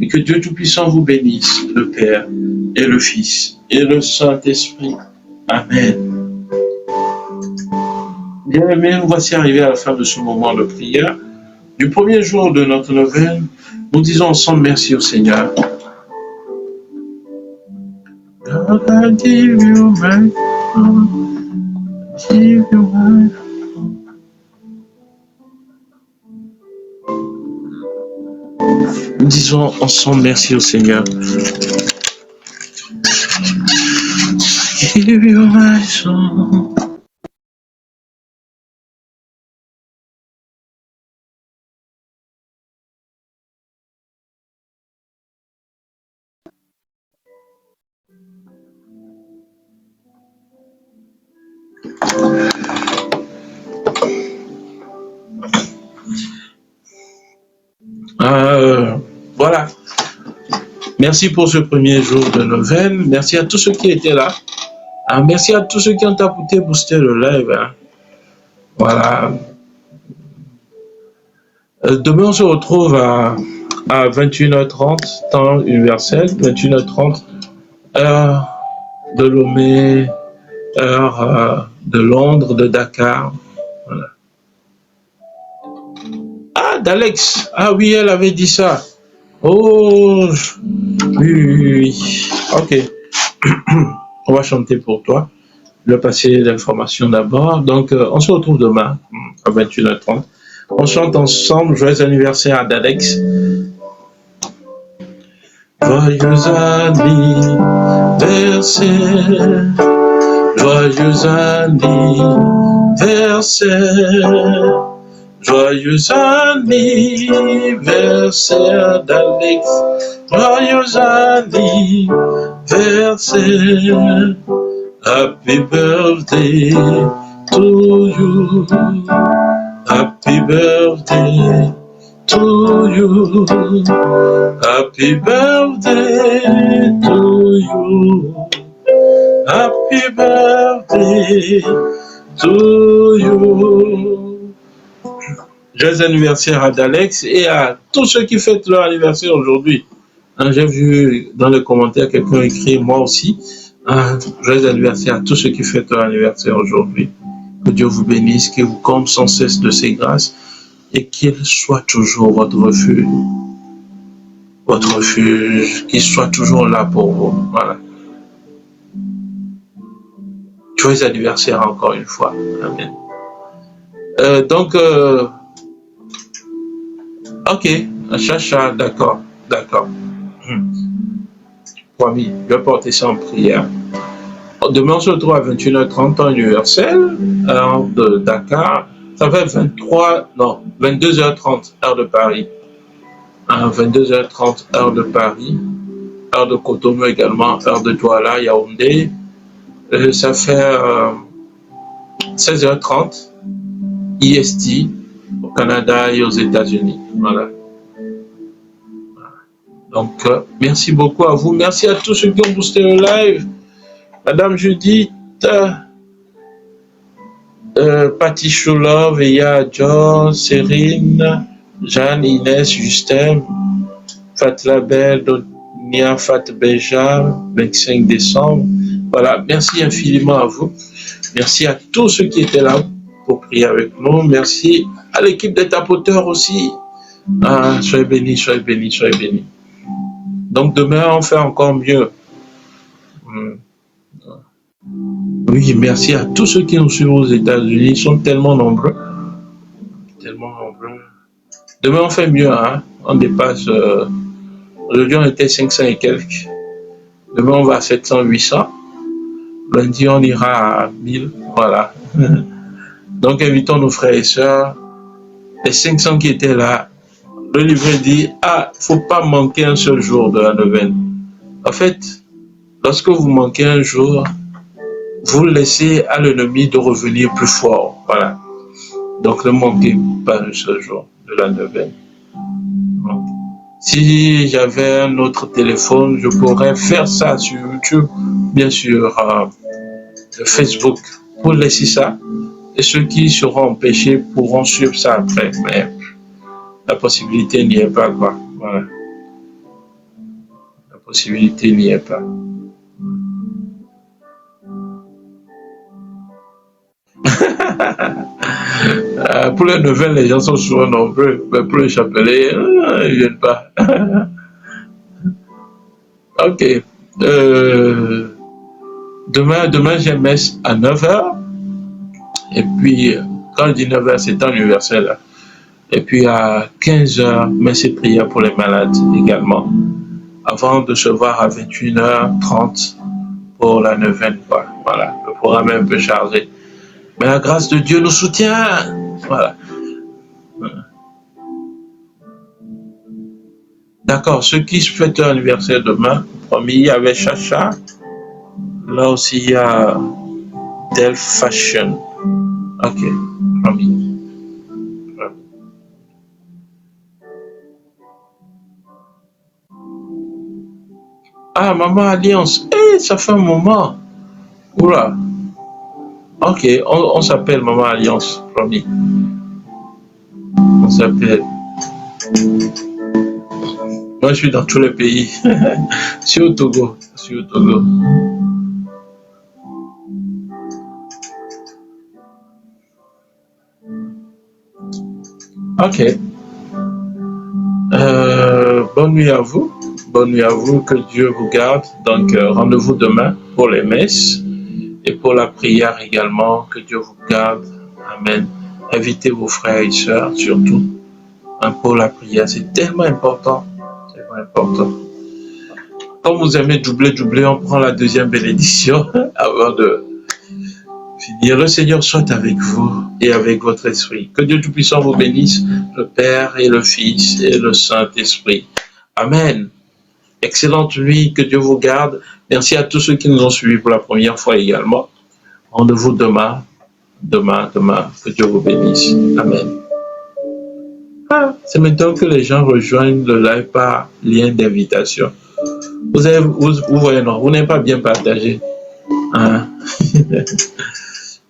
et que Dieu Tout-Puissant vous bénisse, le Père, et le Fils, et le Saint-Esprit. Amen. Bien aimés, nous voici arrivés à la fin de ce moment de prière. Du premier jour de notre neuvaine, nous disons ensemble merci au Seigneur. God, I give you my heart, give you my heart. Nous disons ensemble merci au Seigneur. Give you my soul. Voilà. Merci pour ce premier jour de neuvaine. Merci à tous ceux qui étaient là. Merci à tous ceux qui ont tapoté, boosté le live. Voilà. Demain, on se retrouve à 21h30, temps universel, 21h30, heure de Lomé, heure de Londres, de Dakar. Voilà. Ah, d'Alex. Ah oui, elle avait dit ça. Oh, oui. Ok. On va chanter pour toi. Je vais passer l'information d'abord. Donc, on se retrouve demain à 21h30. On chante ensemble. Joyeux anniversaire à d'Alex. Joyeux anniversaire. Joyeux anniversaire. Joyeux anniversaire d'Alex. Joyeux anniversaire. Happy birthday to you. Happy birthday to you. Happy birthday to you. Happy birthday to you. Joyeux anniversaire à D'Alex et à tous ceux qui fêtent leur anniversaire aujourd'hui. J'ai vu dans les commentaires quelqu'un écrit moi aussi. Joyeux anniversaire à tous ceux qui fêtent leur anniversaire aujourd'hui. Que Dieu vous bénisse, qu'il vous comble sans cesse de ses grâces et qu'il soit toujours votre refuge, qu'il soit toujours là pour vous. Voilà. Joyeux anniversaire encore une fois. Amen. Ok, Chacha, d'accord. Promis, je vais porter ça en prière. Demain, on se retrouve à 21h30 temps universel, heure de Dakar. Ça fait 22h30 heure de Paris. 22h30 heure de Paris. Heure de Cotonou également, heure de Douala, Yaoundé. Ça fait 16h30 IST au Canada et aux États-Unis. Voilà. Donc, merci beaucoup à vous. Merci à tous ceux qui ont boosté le live. Madame Judith, Patty Choulov, Eya, John, Cérine, Jeanne, Inès, Justin, Fat Label, Donia, Fat Beja, 25 décembre. Voilà, merci infiniment à vous. Merci à tous ceux qui étaient là pour prier avec nous. Merci à l'équipe des tapoteurs aussi. Soyez bénis, soyez bénis, soyez bénis. Donc demain, on fait encore mieux. Oui, merci à tous ceux qui nous suivent aux États-Unis. Ils sont tellement nombreux. Tellement nombreux. Demain, on fait mieux. Hein? On dépasse. Aujourd'hui, on était 500 et quelques. Demain, on va à 700, 800. Lundi, on ira à 1000. Voilà. Donc, invitons nos frères et sœurs. Les 500 qui étaient là. Le livre dit, faut pas manquer un seul jour de la neuvaine. En fait, lorsque vous manquez un jour, vous laissez à l'ennemi de revenir plus fort. Voilà. Donc, ne manquez pas un seul jour de la neuvaine. Si j'avais un autre téléphone, je pourrais faire ça sur YouTube, bien sûr, Facebook, pour laisser ça. Et ceux qui seront empêchés pourront suivre ça après. Mais la possibilité n'y est pas, quoi. Voilà. La possibilité n'y est pas. Pour les nouvelles, les gens sont souvent nombreux, mais pour les chapelets, ils ne viennent pas. Ok. Demain j'ai messe à 9h. Et puis, quand je dis 9h, c'est temps universel. Et puis à 15h, messe et prière pour les malades également. Avant de se voir à 21h30 pour la neuvaine. Voilà, le programme est un peu chargé. Mais la grâce de Dieu nous soutient. Voilà. D'accord, ceux qui fêtent leur anniversaire demain, promis, il y avait Chacha. Là aussi, il y a Del Fashion. Ok, promis. Ah, Maman Alliance. Eh, ça fait un moment. Oula. Ok, on s'appelle Maman Alliance, promis. On s'appelle. Moi, je suis dans tous les pays. Je suis au Togo. Je suis au Togo. Ok. Bonne nuit à vous. Bonne nuit à vous. Que Dieu vous garde. Donc, rendez-vous demain pour les messes et pour la prière également. Que Dieu vous garde. Amen. Invitez vos frères et sœurs, surtout, pour la prière. C'est tellement important. Tellement important. Comme vous aimez doubler, on prend la deuxième bénédiction avant de finir. Le Seigneur soit avec vous et avec votre esprit. Que Dieu Tout-Puissant vous bénisse, le Père et le Fils et le Saint-Esprit. Amen. Excellente nuit, que Dieu vous garde. Merci à tous ceux qui nous ont suivis pour la première fois également. Rendez-vous demain. Que Dieu vous bénisse. Amen. C'est maintenant que les gens rejoignent le live par lien d'invitation. Vous voyez, non, vous n'avez pas bien partagé. Hein?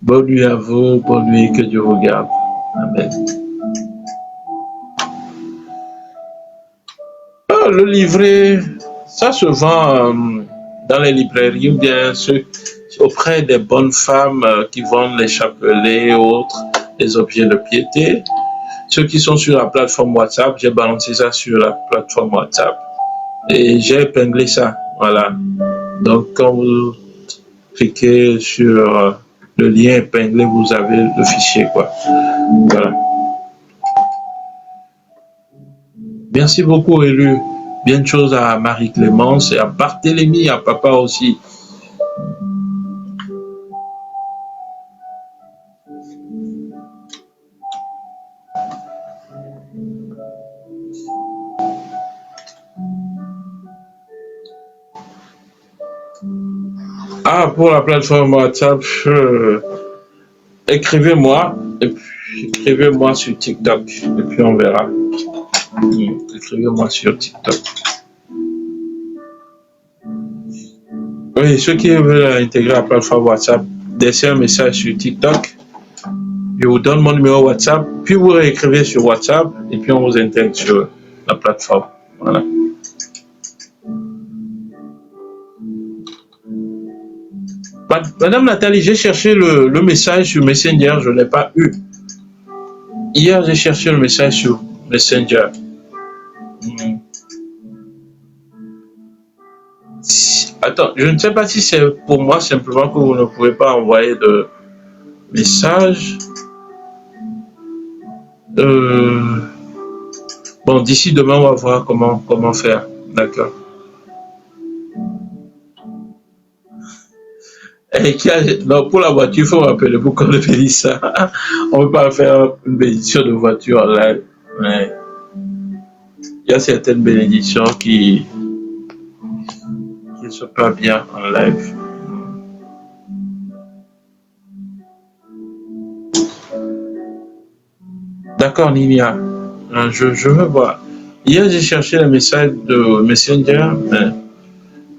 Bonne nuit à vous, bonne nuit, que Dieu vous garde. Amen. Le livret, ça se vend dans les librairies ou bien auprès des bonnes femmes qui vendent les chapelets et autres, les objets de piété. Ceux qui sont sur la plateforme WhatsApp, j'ai balancé ça sur la plateforme WhatsApp et j'ai épinglé ça. Voilà. Donc, quand vous cliquez sur le lien épinglé, vous avez le fichier, quoi. Voilà. Merci beaucoup, Élu. Bien de choses à Marie-Clémence et à Barthélemy, à papa aussi. Ah, pour la plateforme WhatsApp, écrivez-moi et puis écrivez-moi sur TikTok et puis on verra. Écrivez-moi sur TikTok. Oui, ceux qui veulent intégrer la plateforme WhatsApp, laissez un message sur TikTok. Je vous donne mon numéro WhatsApp, puis vous réécrivez sur WhatsApp et puis on vous intègre sur la plateforme. Voilà. Madame Nathalie, j'ai cherché le message sur Messenger, je ne l'ai pas eu. Hier, j'ai cherché le message sur Messenger. Attends, je ne sais pas si c'est pour moi simplement que vous ne pouvez pas envoyer de message. Bon, d'ici demain, on va voir comment faire. D'accord. Non, pour la voiture, il faut rappeler pourquoi on fait ça. On ne peut pas faire une bénédiction de voiture en live. Mais il y a certaines bénédictions qui ne sont pas bien en live. D'accord, Ninia. Je veux voir. Hier, j'ai cherché le message de Messenger, mais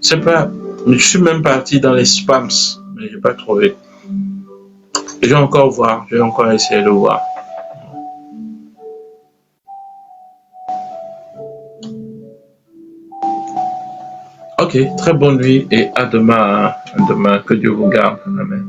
c'est pas. Je suis même parti dans les spams, mais je n'ai pas trouvé. Je vais encore voir, je vais encore essayer de voir. Ok, très bonne nuit et à demain. À demain, que Dieu vous garde. Amen.